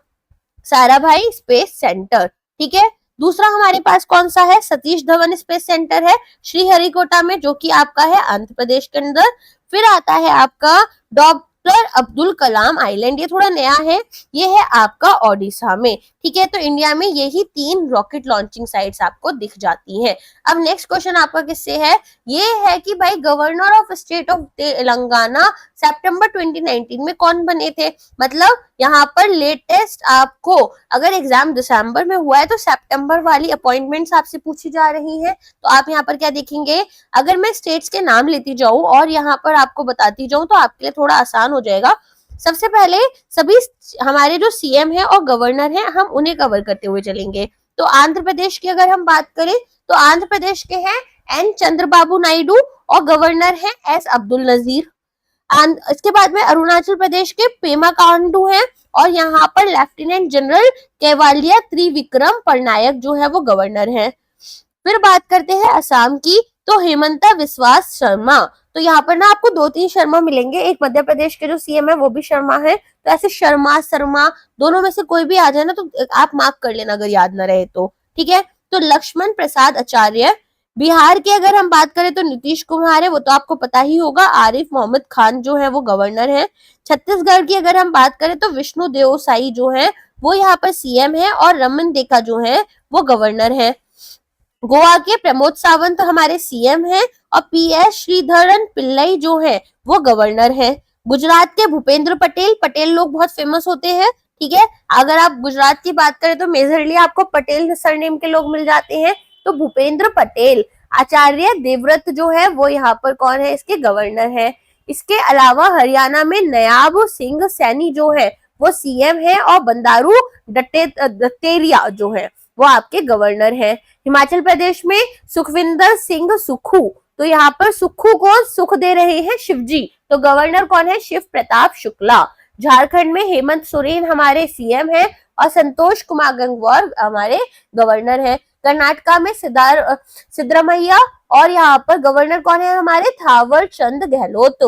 साराभाई स्पेस सेंटर। ठीक है। दूसरा हमारे पास कौन सा है? सतीश धवन स्पेस सेंटर है श्रीहरिकोटा में, जो कि आपका है आंध्र प्रदेश के अंदर। फिर आता है आपका डॉक्टर अब्दुल कलाम आइलैंड, ये थोड़ा नया है, ये है आपका ओडिशा में। ठीक है। तो इंडिया में यही 3 रॉकेट लॉन्चिंग साइट्स आपको दिख जाती हैं। अब नेक्स्ट क्वेश्चन आपका किससे है? ये है कि भाई governor of state of Telangana सितंबर 2019 में कौन बने थे? मतलब यहाँ पर लेटेस्ट आपको अगर एग्जाम दिसंबर में हुआ है तो सितंबर वाली अपॉइंटमेंट्स आपसे पूछी जा रही हैं। तो आप यहाँ पर क्या देखेंगे? अगर मैं स्टेट्स के नाम लेती जाऊं और यहाँ पर आपको बताती जाऊं तो आपके लिए थोड़ा आसान हो जाएगा। सबसे पहले सभी हमारे जो सीएम है और गवर्नर है हम उन्हें कवर करते हुए चलेंगे। तो आंध्र प्रदेश की अगर हम बात करें तो आंध्र प्रदेश के हैं एन चंद्रबाबू नायडू और गवर्नर है एस अब्दुल नजीर। इसके बाद में अरुणाचल प्रदेश के पेमा खांडू हैं और यहाँ पर लेफ्टिनेंट जनरल केवालिया त्रिविक्रम पटनायक जो है वो गवर्नर हैं। फिर बात करते हैं असम की, तो हेमंता विश्वास शर्मा। तो यहाँ पर ना आपको 2-3 शर्मा मिलेंगे, एक मध्य प्रदेश के जो सीएम है वो भी शर्मा है। तो ऐसे शर्मा दोनों में से कोई भी आ जाए ना तो आप मार्क कर लेना अगर याद ना रहे तो। ठीक है। तो लक्ष्मण प्रसाद आचार्य। बिहार की अगर हम बात करें तो नीतीश कुमार है, वो तो आपको पता ही होगा। आरिफ मोहम्मद खान जो है वो गवर्नर है। छत्तीसगढ़ की अगर हम बात करें तो विष्णु देव साई जो है वो यहाँ पर सीएम है और रमन देका जो है वो गवर्नर है। गोवा के प्रमोद सावंत हमारे सीएम हैं और पीएस श्रीधरन पिल्लई जो है वो गवर्नर है। गुजरात के भूपेंद्र पटेल, पटेल लोग बहुत फेमस होते हैं, ठीक है। अगर आप गुजरात की बात करें तो मेजरली आपको पटेल सरनेम के लोग मिल जाते हैं, तो भूपेंद्र पटेल। आचार्य देवव्रत जो है वो यहाँ पर कौन है, इसके गवर्नर है। इसके अलावा हरियाणा में नयाब सिंह सैनी जो है वो सीएम है, और बंडारू दत्तेरिया जो है वो आपके गवर्नर है। हिमाचल प्रदेश में सुखविंदर सिंह सुक्खू, तो यहाँ पर सुक्खू को सुख दे रहे हैं शिवजी, तो गवर्नर कौन है, शिव प्रताप शुक्ला। झारखंड में हेमंत सोरेन हमारे सीएम है, और संतोष कुमार गंगवार हमारे गवर्नर है। कर्नाटका में सिद्धरामैया, और यहाँ पर गवर्नर कौन है हमारे, थावर चंद गहलोत।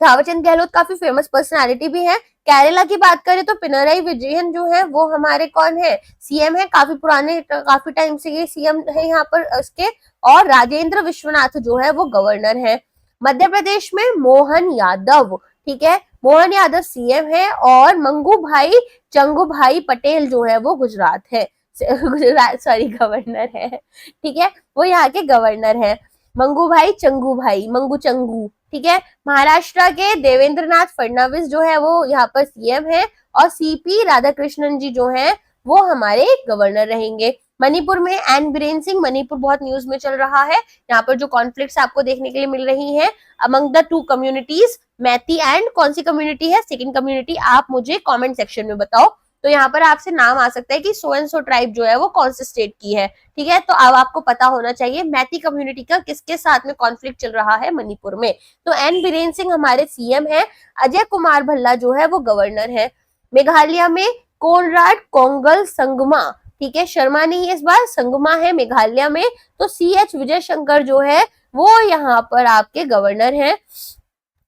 थावर चंद गहलोत काफी फेमस पर्सनालिटी भी है। केरला की बात करें तो पिनराई विजयन जो है वो हमारे कौन है, सीएम है, काफी पुराने, काफी टाइम से ये सीएम है यहाँ पर उसके। और राजेंद्र विश्वनाथ जो है वो गवर्नर है। मध्य प्रदेश में मोहन यादव, ठीक है, मोहन यादव सीएम है, और मंगू भाई चंगू भाई पटेल जो है वो गुजरात है, गुजरात सॉरी गवर्नर है, ठीक है, वो यहाँ के गवर्नर है। मंगू भाई चंगू भाई, मंगू चंगू, ठीक है। महाराष्ट्र के देवेंद्रनाथ फडणवीस जो है वो यहाँ पर सीएम है, और सीपी राधाकृष्णन जी जो है वो हमारे गवर्नर रहेंगे। मणिपुर में एन बीरेन सिंह, मणिपुर बहुत न्यूज में चल रहा है, यहाँ पर जो कॉन्फ्लिक्ट्स आपको देखने के लिए मिल रही है among the two communities, Meitei and कौन सी कम्युनिटी है, सेकंड कम्युनिटी, आप मुझे कमेंट सेक्शन में बताओ। तो यहाँ पर आपसे नाम आ सकता है कि सो एंड सो ट्राइब जो है वो कौन से स्टेट की है, ठीक है। तो अब आपको पता होना चाहिए मैती कम्युनिटी का किसके साथ में कॉन्फ्लिक्ट चल रहा है मणिपुर में। तो एन बीरेन सिंह हमारे सीएम है, अजय कुमार भल्ला जो है वो गवर्नर है। मेघालय में कोनराड कोंगल संगमा, ठीक है, शर्मा नहीं है इस बार, संगमा है मेघालय में, तो CH विजय शंकर जो है वो यहाँ पर आपके गवर्नर है।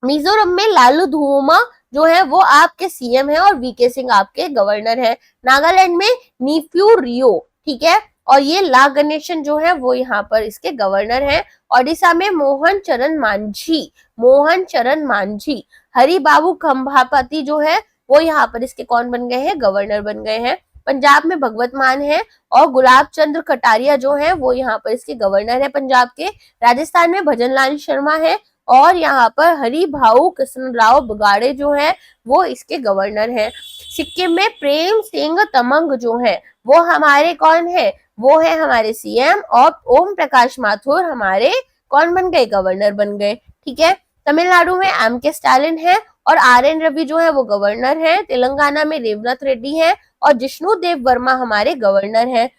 मिजोरम में लालू धुओमा जो है वो आपके सीएम है, और वीके सिंह आपके गवर्नर है। नागालैंड में नीफ्यू रियो, ठीक है, और ये ला गणेशन जो है वो यहाँ पर इसके गवर्नर है। ओडिशा में मोहन चरण मांझी, मोहन चरण मांझी। हरि बाबू खंभापति जो है वो यहाँ पर इसके कौन बन गए हैं, गवर्नर बन गए हैं। पंजाब में भगवत मान है, और गुलाब चंद्र कटारिया जो है वो यहाँ पर इसके गवर्नर है पंजाब के। राजस्थान में भजन लाल शर्मा है, और यहाँ पर हरि भाऊ कृष्ण राव बगाड़े जो है वो इसके गवर्नर हैं। सिक्किम में प्रेम सिंह तमंग जो है वो हमारे कौन है, वो है हमारे सीएम, और ओम प्रकाश माथुर हमारे कौन बन गए, गवर्नर बन गए, ठीक है। तमिलनाडु में MK स्टालिन है, और RN रवि जो है वो गवर्नर है। तेलंगाना में रेवनाथ रेड्डी है, और जिष्णु देव वर्मा हमारे गवर्नर है।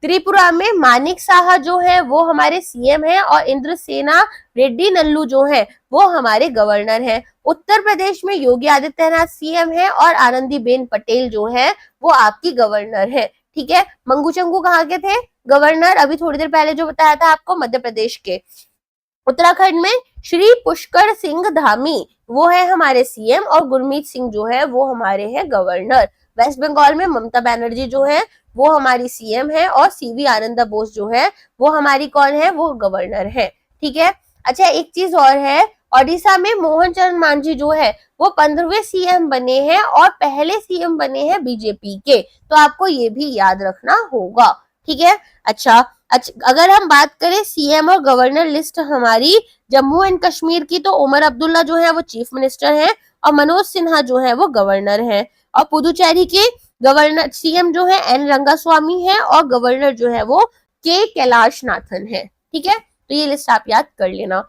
त्रिपुरा में मानिक साहा जो है वो हमारे सीएम है, और इंद्रसेना रेड्डी नल्लू जो है वो हमारे गवर्नर है। उत्तर प्रदेश में योगी आदित्यनाथ सीएम है, और आनंदीबेन पटेल जो है वो आपकी गवर्नर है, ठीक है। मंगू चंगू कहाँ के थे, गवर्नर, अभी थोड़ी देर पहले जो बताया था आपको, मध्य प्रदेश के। उत्तराखंड में श्री पुष्कर सिंह धामी वो है हमारे सीएम, और गुरमीत सिंह जो है वो हमारे हैं गवर्नर। वेस्ट बंगाल में ममता बनर्जी जो है वो हमारी सीएम है, और CV आनंदा बोस जो है वो हमारी कौन है, वो गवर्नर है, ठीक है। अच्छा, एक चीज और है, ओडिशा में मोहन चरण मांझी जो है वो 15वें सीएम बने हैं, और पहले सीएम बने हैं बीजेपी के, तो आपको ये भी याद रखना होगा, ठीक है। अच्छा, अगर हम बात करें सीएम और गवर्नर लिस्ट हमारी जम्मू एंड कश्मीर की, तो उमर अब्दुल्ला जो है वो चीफ मिनिस्टर है, और मनोज सिन्हा जो है वो गवर्नर है। और पुदुचेरी के गवर्नर सीएम जो है N रंगास्वामी है, और गवर्नर जो है वो K कैलाश नाथन है, ठीक है। तो ये लिस्ट आप याद कर लेना।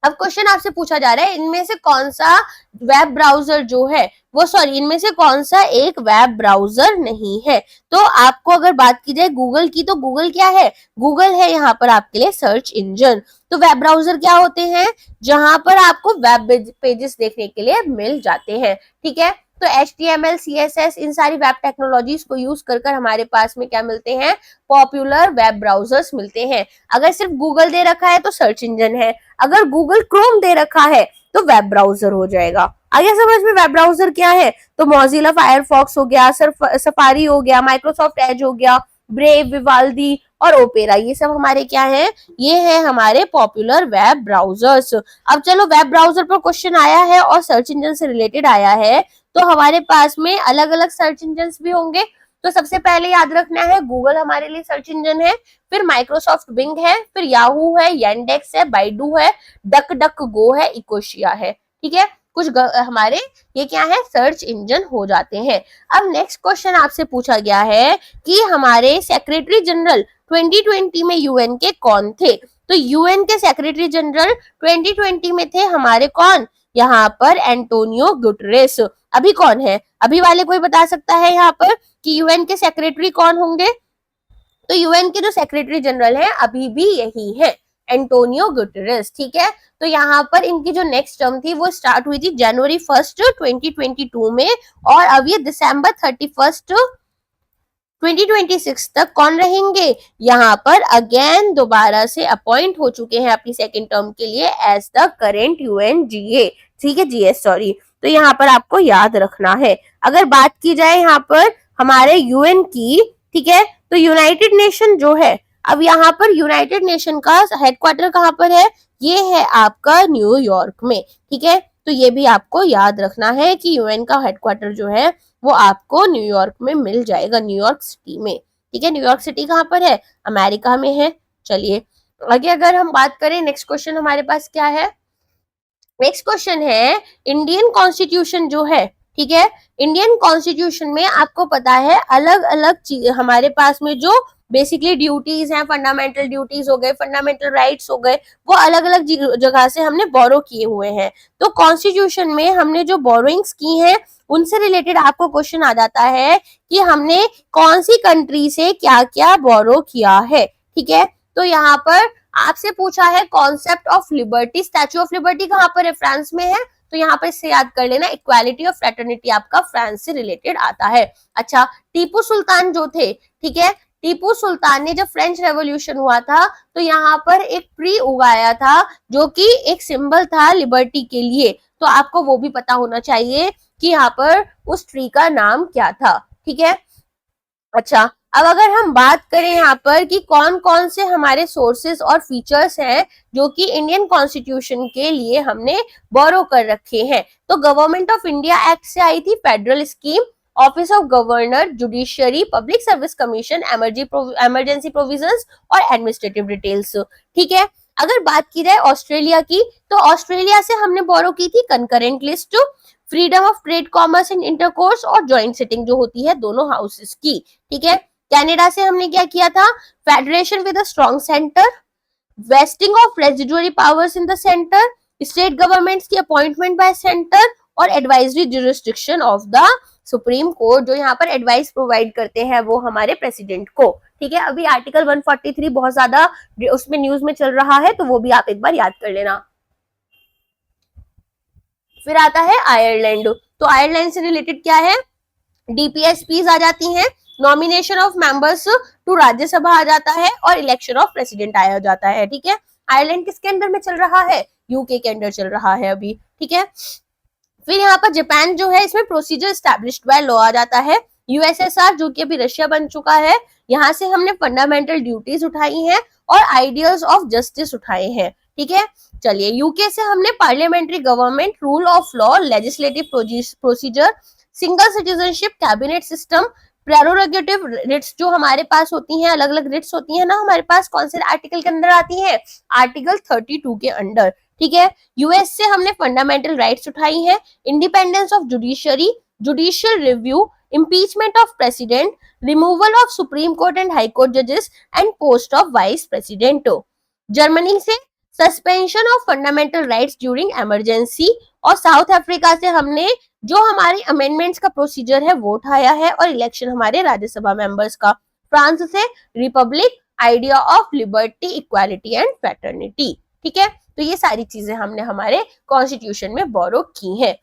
अब क्वेश्चन आपसे पूछा जा रहा है, इनमें से कौन सा वेब ब्राउजर जो है वो, सॉरी, इनमें से कौन सा एक वेब ब्राउजर नहीं है। तो आपको अगर बात की जाए गूगल की, तो गूगल क्या है, गूगल है यहाँ पर आपके लिए सर्च इंजन। तो वेब ब्राउजर क्या होते हैं, जहां पर आपको वेब पेजेस देखने के लिए मिल जाते हैं, ठीक है। तो HTML CSS इन सारी वेब टेक्नोलॉजीज को यूज कर हमारे पास में क्या मिलते हैं, पॉपुलर वेब ब्राउजर्स मिलते हैं। अगर सिर्फ गूगल दे रखा है तो सर्च इंजन है, अगर गूगल क्रोम दे रखा है तो वेब ब्राउजर हो जाएगा। आगे समझ में वेब ब्राउजर क्या है, तो मोजिला फायरफॉक्स हो गया, सफारी हो गया, माइक्रोसॉफ्ट एज हो गया, ब्रेव, विवाल्डी और ओपेरा, ये सब हमारे क्या है, ये है हमारे पॉपुलर वेब ब्राउजर्स। अब चलो, वेब ब्राउजर पर क्वेश्चन आया है और सर्च इंजन से रिलेटेड आया है, तो हमारे पास में अलग अलग सर्च इंजन भी होंगे। तो सबसे पहले याद रखना है, गूगल हमारे लिए सर्च इंजन है, फिर माइक्रोसॉफ्ट बिंग है, फिर याहू है, येंडेक्स है, बाइडू है, डक डक गो है, इकोशिया है, ठीक है, कुछ हमारे ये क्या है, सर्च इंजन हो जाते हैं। अब नेक्स्ट क्वेश्चन आपसे पूछा गया है कि हमारे सेक्रेटरी जनरल 2020 में यूएन के कौन थे। तो यूएन के सेक्रेटरी जनरल 2020 में थे हमारे कौन, यहाँ पर एंटोनियो गुटरेस। अभी कौन है, अभी वाले कोई बता सकता है यहाँ पर कि यूएन के सेक्रेटरी कौन होंगे। तो यूएन के जो सेक्रेटरी जनरल हैं अभी भी यही है, एंटोनियो गुटेरेस। ठीक है, तो यहाँ पर इनकी जो नेक्स्ट टर्म थी वो स्टार्ट हुई थी जनवरी 1 2022 में, और अब ये दिसंबर 31 2026 तक कौन रहेंगे, यहाँ पर अगेन दोबारा से अपॉइंट हो चुके हैं अपनी सेकेंड टर्म के लिए एज द करेंट यूएनजीए। ठीक है, जीएस सॉरी। तो यहाँ पर आपको याद रखना है। अगर बात की जाए यहाँ पर हमारे यूएन की, ठीक है, तो यूनाइटेड नेशन जो है, अब यहाँ पर यूनाइटेड नेशन का हेडक्वार्टर कहाँ पर है, ये है आपका न्यूयॉर्क में। ठीक है, तो ये भी आपको याद रखना है कि यूएन का हेडक्वार्टर जो है वो आपको न्यूयॉर्क में मिल जाएगा, न्यूयॉर्क सिटी में। ठीक है, न्यूयॉर्क सिटी कहाँ पर है, अमेरिका में है। चलिए आगे अगर हम बात करें, नेक्स्ट क्वेश्चन हमारे पास क्या है, नेक्स्ट क्वेश्चन है इंडियन कॉन्स्टिट्यूशन जो है, ठीक है, इंडियन कॉन्स्टिट्यूशन में आपको पता है अलग अलग चीज हमारे पास में जो बेसिकली ड्यूटीज हैं, फंडामेंटल ड्यूटीज हो गए, फंडामेंटल राइट्स हो गए, वो अलग अलग जगह से हमने बोरो किए हुए हैं। तो कॉन्स्टिट्यूशन में हमने जो बोरोइंग्स की हैं उनसे रिलेटेड आपको क्वेश्चन आ जाता है कि हमने कौन सी कंट्री से क्या क्या बोरो किया है। ठीक है, तो यहाँ पर आपसे पूछा है concept of liberty, statue of liberty कहाँ पर है, फ्रांस में है। तो यहाँ पर इससे याद कर लेना, इक्वालिटी और फ्रेटर्निटी आपका फ्रांस से रिलेटेड आता है। अच्छा, टीपू सुल्तान जो थे, ठीक है, टीपू सुल्तान ने जब फ्रेंच रेवोल्यूशन हुआ था तो यहाँ पर एक ट्री उगाया था जो कि एक सिंबल था लिबर्टी के लिए। तो आपको वो भी पता होना चाहिए कि यहाँ पर उस ट्री का नाम क्या था। ठीक है, अच्छा, अब अगर हम बात करें यहाँ पर कि कौन कौन से हमारे सोर्सेस और फीचर्स हैं जो कि इंडियन कॉन्स्टिट्यूशन के लिए हमने बोरो कर रखे हैं, तो गवर्नमेंट ऑफ इंडिया एक्ट से आई थी federal scheme, office of governor, judiciary, public service commission, emergency provisions और एडमिनिस्ट्रेटिव डिटेल्स। ठीक है, अगर बात की जाए ऑस्ट्रेलिया की, तो ऑस्ट्रेलिया से हमने बोरो की थी concurrent list, freedom of trade, commerce and intercourse और ज्वाइंट सिटिंग जो होती है दोनों हाउसेस की। ठीक है, कनाडा से हमने क्या किया था, federation with a strong centre, wasting of residuary powers in the centre, state governments की अपॉइंटमेंट बाय सेंटर और advisory jurisdiction of the supreme court, जो यहाँ पर एडवाइस प्रोवाइड करते हैं वो हमारे प्रेसिडेंट को। ठीक है, अभी आर्टिकल 143 बहुत ज्यादा उसमें न्यूज में चल रहा है, तो वो भी आप एक बार याद कर लेना। फिर आता है आयरलैंड, तो आयरलैंड से रिलेटेड क्या है, डीपीएसपीज आ जाती हैं, nomination of members to Rajya Sabha आ जाता है और इलेक्शन ऑफ प्रेसिडेंट आया जाता है। ठीक है, आयरलैंड किसके अंदर में चल रहा है, यूके के अंदर चल रहा है अभी। ठीक है, फिर यहाँ पर जापान जो है, इसमें प्रोसीजर एस्टैब्लिश्ड बाय लॉ आ जाता है। यूएसएसआर जो कि अभी रशिया बन चुका है, यहाँ से हमने फंडामेंटल ड्यूटीज उठाई हैं और आइडियल्स ऑफ जस्टिस उठाए हैं। ठीक है, चलिए यूके से हमने parliamentary government, rule of law, legislative procedure, single citizenship, cabinet system, prerogative writs जो हमारे पास होती हैं, अलग अलग रिट्स होती हैं ना हमारे पास, कौन से आर्टिकल के अंदर आती हैं, आर्टिकल 32 के अंडर। ठीक है, यूएस से हमने फंडामेंटल राइट्स उठाई हैं, independence of judiciary, judicial review, impeachment of president, removal of supreme court and high court judges and post of vice president। Germany से suspension of fundamental rights during emergency, और South Africa से हमने जो हमारे amendments का procedure है वो उठाया है और इलेक्शन हमारे राज्यसभा मेंबर्स का। फ्रांस से Republic, idea of liberty, equality and fraternity. ठीक है, तो ये सारी चीजें हमने हमारे कॉन्स्टिट्यूशन में बोरो की हैं।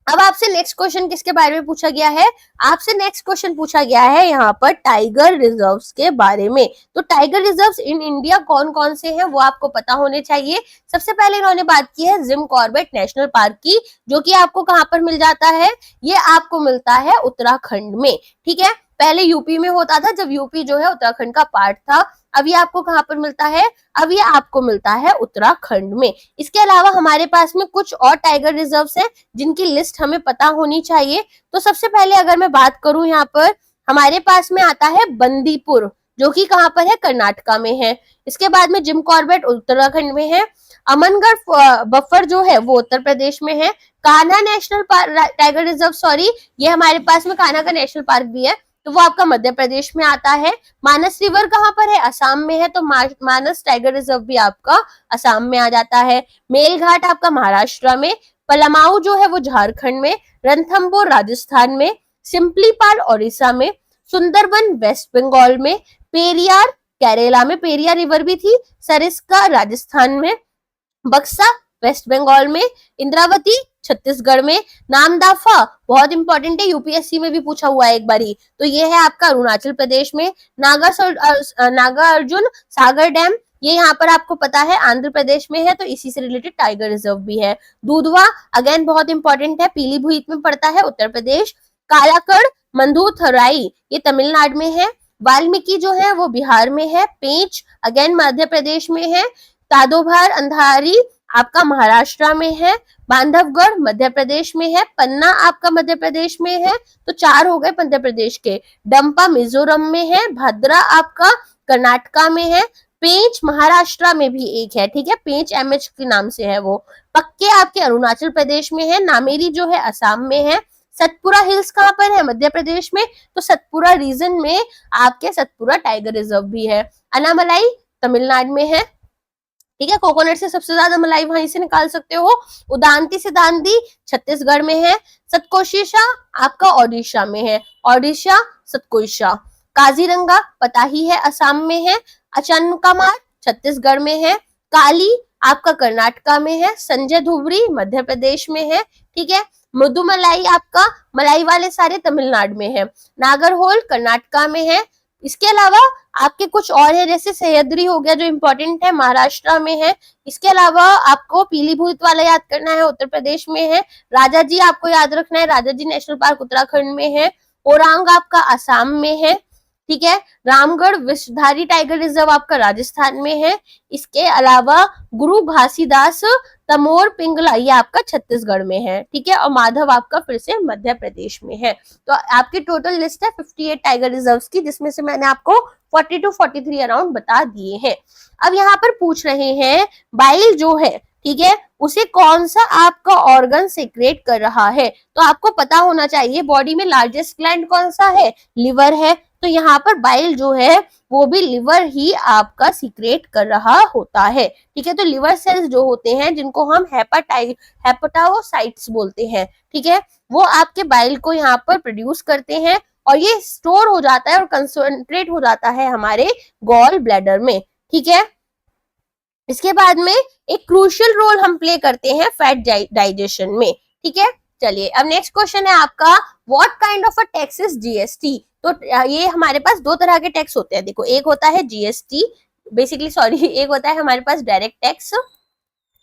अब आपसे नेक्स्ट क्वेश्चन किसके बारे में पूछा गया है, आपसे नेक्स्ट क्वेश्चन पूछा गया है यहाँ पर टाइगर रिजर्व्स के बारे में। तो टाइगर रिजर्व्स इन इंडिया कौन कौन से हैं वो आपको पता होने चाहिए। सबसे पहले इन्होंने बात की है जिम कॉर्बेट नेशनल पार्क की, जो कि आपको कहाँ पर मिल जाता है, ये आपको मिलता है उत्तराखंड में। ठीक है, पहले यूपी में होता था, जब यूपी जो है उत्तराखंड का पार्ट था। अब ये आपको कहाँ पर मिलता है, अब ये आपको मिलता है उत्तराखंड में। इसके अलावा हमारे पास में कुछ और टाइगर रिजर्व्स हैं जिनकी लिस्ट हमें पता होनी चाहिए। तो सबसे पहले अगर मैं बात करूं, यहाँ पर हमारे पास में आता है बंदीपुर, जो कि कहाँ पर है, कर्नाटका में है। इसके बाद में जिम कॉर्बेट उत्तराखंड में है, अमनगढ़ बफर जो है वो उत्तर प्रदेश में है। Kanha national park tiger reserve, sorry ये हमारे पास में कान्हा का नेशनल पार्क भी है, तो वो आपका मध्य प्रदेश में आता है। मानस रिवर कहाँ पर है, असम में है, तो मानस टाइगर रिजर्व भी आपका असम में आ जाता है। मेलघाट आपका महाराष्ट्र में, पलामाऊ जो है वो झारखंड में, रणथंबोर राजस्थान में, सिम्पलीपाल ओडिशा में, सुंदरबन वेस्ट बंगाल में, पेरियार केरला में, पेरियार रिवर भी थी, सरिस्का राजस्थान में, बक्सा वेस्ट बंगाल में, इंद्रावती छत्तीसगढ़ में, नामदाफा बहुत इंपॉर्टेंट है, यूपीएससी में भी पूछा हुआ है एक बारी, तो ये है आपका अरुणाचल प्रदेश में। नागा अर्जुन सागर डैम ये यहाँ पर आपको पता है आंध्र प्रदेश में है, तो इसी से रिलेटेड टाइगर रिजर्व भी है। दूधवा अगेन बहुत इंपॉर्टेंट है, पीलीभीत में पड़ता है, उत्तर प्रदेश। कालाकड़ मंदुथराई ये तमिलनाडु में है। वाल्मीकि जो है वो बिहार में है। पेंच अगेन मध्य प्रदेश में है। तादोबार अंधारी आपका महाराष्ट्र में है। बांधवगढ़ मध्य प्रदेश में है। पन्ना आपका मध्य प्रदेश में है, तो 4 हो गए मध्य प्रदेश के। डंपा मिजोरम में है। भद्रा आपका कर्नाटका में है। पेंच महाराष्ट्र में भी एक है, ठीक है, पेंच एमएच के नाम से है वो। पक्के आपके अरुणाचल प्रदेश में है। नामेरी जो है असम में है। सतपुरा हिल्स कहाँ पर है, मध्य प्रदेश में, तो सतपुरा रीजन में आपके सतपुरा टाइगर रिजर्व भी है। अनामलाई तमिलनाडु में है, ठीक है, कोकोनट से सबसे ज्यादा मलाई वहीं से निकाल सकते हो। उदांती सिदांती छत्तीसगढ़ में है। सतकोशिशा आपका ओडिशा में है, ओडिशा सतकोशिशा। काजीरंगा पता ही है असम में है। अचनकमार छत्तीसगढ़ में है। काली आपका कर्नाटका में है। संजय धुबरी मध्य प्रदेश में है, ठीक है। मधुमलाई आपका मलाई वाले सारे तमिलनाडु में है। नागरहोल कर्नाटका में है। इसके अलावा आपके कुछ और है, जैसे सह्याद्री हो गया जो इंपॉर्टेंट है, महाराष्ट्र में है। इसके अलावा आपको पीलीभीत वाला याद करना है, उत्तर प्रदेश में है। राजाजी आपको याद रखना है, राजाजी नेशनल पार्क उत्तराखंड में है। ओरांग आपका असम में है, ठीक है। रामगढ़ विषधारी टाइगर रिजर्व आपका राजस्थान में है। इसके अलावा गुरु घासीदास तमोर पिंगला ये आपका छत्तीसगढ़ में है, ठीक है। और माधव आपका फिर से मध्य प्रदेश में है। तो आपकी टोटल लिस्ट है 58 टाइगर रिजर्व्स की, जिसमें से मैंने आपको 40 to 43 अराउंड बता दिए हैं। अब यहाँ पर पूछ रहे हैं बाइल जो है, ठीक है, उसे कौन सा आपका ऑर्गन सेक्रेट कर रहा है, तो आपको पता होना चाहिए बॉडी में लार्जेस्ट ग्लैंड कौन सा है, लिवर है, तो यहाँ पर बाइल जो है वो भी लिवर ही आपका सीक्रेट कर रहा होता है, ठीक है। तो लिवर सेल्स जो होते हैं जिनको हम हेपेटाओसाइट्स बोलते हैं, ठीक है, वो आपके बाइल को यहाँ पर प्रोड्यूस करते हैं और ये स्टोर हो जाता है और कंसंट्रेट हो जाता है हमारे गॉल ब्लैडर में, ठीक है। इसके बाद में एक क्रूशियल रोल हम प्ले करते हैं फैट डाइजेशन में, ठीक है। चलिए अब नेक्स्ट क्वेश्चन है आपका, what kind of a tax is GST. तो ये हमारे पास 2 तरह के टैक्स होते हैं, देखो, एक होता है जीएसटी बेसिकली, सॉरी, एक होता है हमारे पास डायरेक्ट टैक्स,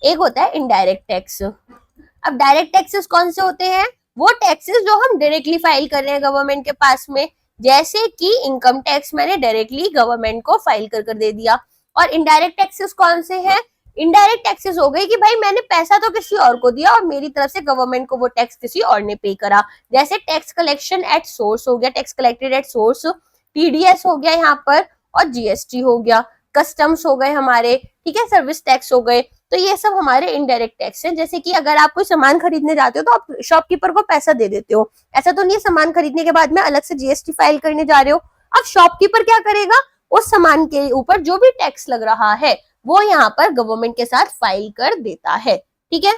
एक होता है इनडायरेक्ट टैक्स। अब डायरेक्ट टैक्सेस कौन से होते हैं, वो टैक्सेस जो हम डायरेक्टली फाइल कर रहे हैं गवर्नमेंट के पास में, जैसे कि इनकम टैक्स मैंने डायरेक्टली गवर्नमेंट को फाइल कर दे दिया। और इनडायरेक्ट टैक्सेस कौन से हैं, इनडायरेक्ट टैक्सेस हो गई कि भाई मैंने पैसा तो किसी और को दिया और मेरी तरफ से गवर्नमेंट को वो टैक्स किसी और ने पे करा, जैसे टैक्स कलेक्शन एट सोर्स हो गया, tax collected at source, TDS हो गया यहाँ पर, और जीएसटी हो गया, कस्टम्स हो गए हमारे, ठीक है, सर्विस टैक्स हो गए। तो ये सब हमारे इनडायरेक्ट टैक्स हैं। जैसे कि अगर आप कोई सामान खरीदने जाते हो तो आप शॉपकीपर को पैसा दे देते हो, ऐसा तो नहीं सामान खरीदने के बाद में अलग से जीएसटी फाइल करने जा रहे हो। अब शॉपकीपर क्या करेगा, उस सामान के ऊपर जो भी टैक्स लग रहा है वो यहाँ पर गवर्नमेंट के साथ फाइल कर देता है, ठीक है।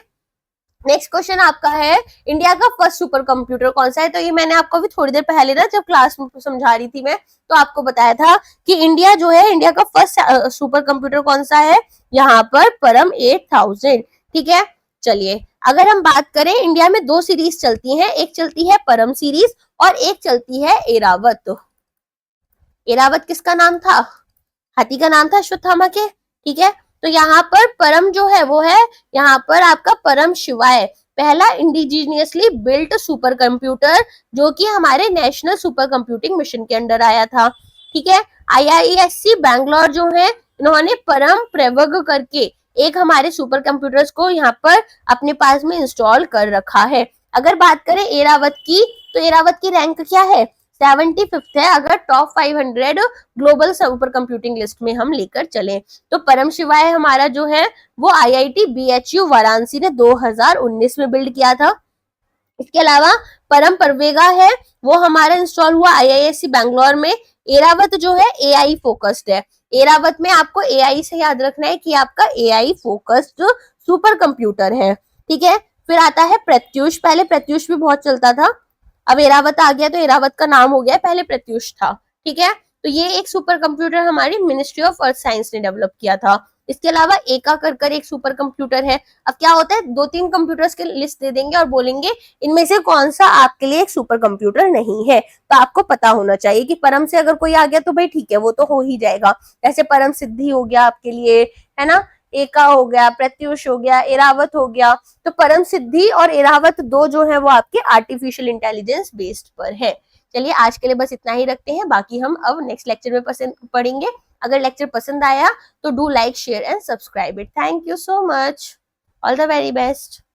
नेक्स्ट क्वेश्चन आपका है, इंडिया का फर्स्ट सुपर कंप्यूटर कौन सा है। तो ये मैंने आपको भी थोड़ी देर पहले ना जब क्लास में समझा रही थी मैं, तो आपको बताया था कि इंडिया जो है, इंडिया का फर्स्ट सुपर कंप्यूटर कौन सा है, यहाँ पर परम 8000, ठीक है। चलिए अगर हम बात करें, इंडिया में 2 सीरीज चलती हैं, एक चलती है परम सीरीज और एक चलती है एरावत। एरावत किसका नाम था, हाथी का नाम था अश्वत्थामा के, ठीक है। तो यहाँ पर परम जो है वो है यहाँ पर आपका परम शिवाय, पहला इंडिजीनियसली बिल्ट सुपर कंप्यूटर जो कि हमारे नेशनल सुपर कंप्यूटिंग मिशन के अंडर आया था, ठीक है। IISc बैंगलोर जो है, इन्होंने परम प्रयोग करके एक हमारे सुपर कंप्यूटर्स को यहाँ पर अपने पास में इंस्टॉल कर रखा है। अगर बात करें एरावत की, तो एरावत की रैंक क्या है, 75th है अगर top 500 global super computing list में हम लेकर चले। तो परम शिवाय हमारा जो है वो IIT BHU वाराणसी ने 2019 में बिल्ड किया था। इसके अलावा परम परवेगा है वो हमारा इंस्टॉल हुआ IISc बैंगलोर में। एरावत जो है AI फोकस्ड है। एरावत में आपको AI से याद रखना है कि आपका AI फोकस्ड सुपर कंप्यूटर है, ठीक है। फिर आता है प्रत्यूष, पहले प्रत्यूष भी बहुत चलता था, अब एरावत आ गया तो एरावत का नाम हो गया, पहले प्रत्यूष था, ठीक है। तो ये एक सुपर कंप्यूटर हमारी मिनिस्ट्री ऑफ अर्थ साइंस ने डेवलप किया था। इसके अलावा एका कर एक सुपर कंप्यूटर है। अब क्या होता है, 2-3 कंप्यूटर्स के लिस्ट दे देंगे और बोलेंगे इनमें से कौन सा आपके लिए एक सुपर कंप्यूटर नहीं है। तो आपको पता होना चाहिए कि परम से अगर कोई आ गया तो भाई ठीक है, वो तो हो ही जाएगा। जैसे परम सिद्धि हो गया आपके लिए, है ना, एका हो गया, प्रत्युष हो गया, एरावत हो गया। तो परम सिद्धि और एरावत दो जो है वो आपके आर्टिफिशियल इंटेलिजेंस बेस्ड पर है। चलिए आज के लिए बस इतना ही रखते हैं, बाकी हम अब नेक्स्ट लेक्चर में पढ़ेंगे। अगर लेक्चर पसंद आया तो do like share and subscribe it. Thank you so much, all the very best.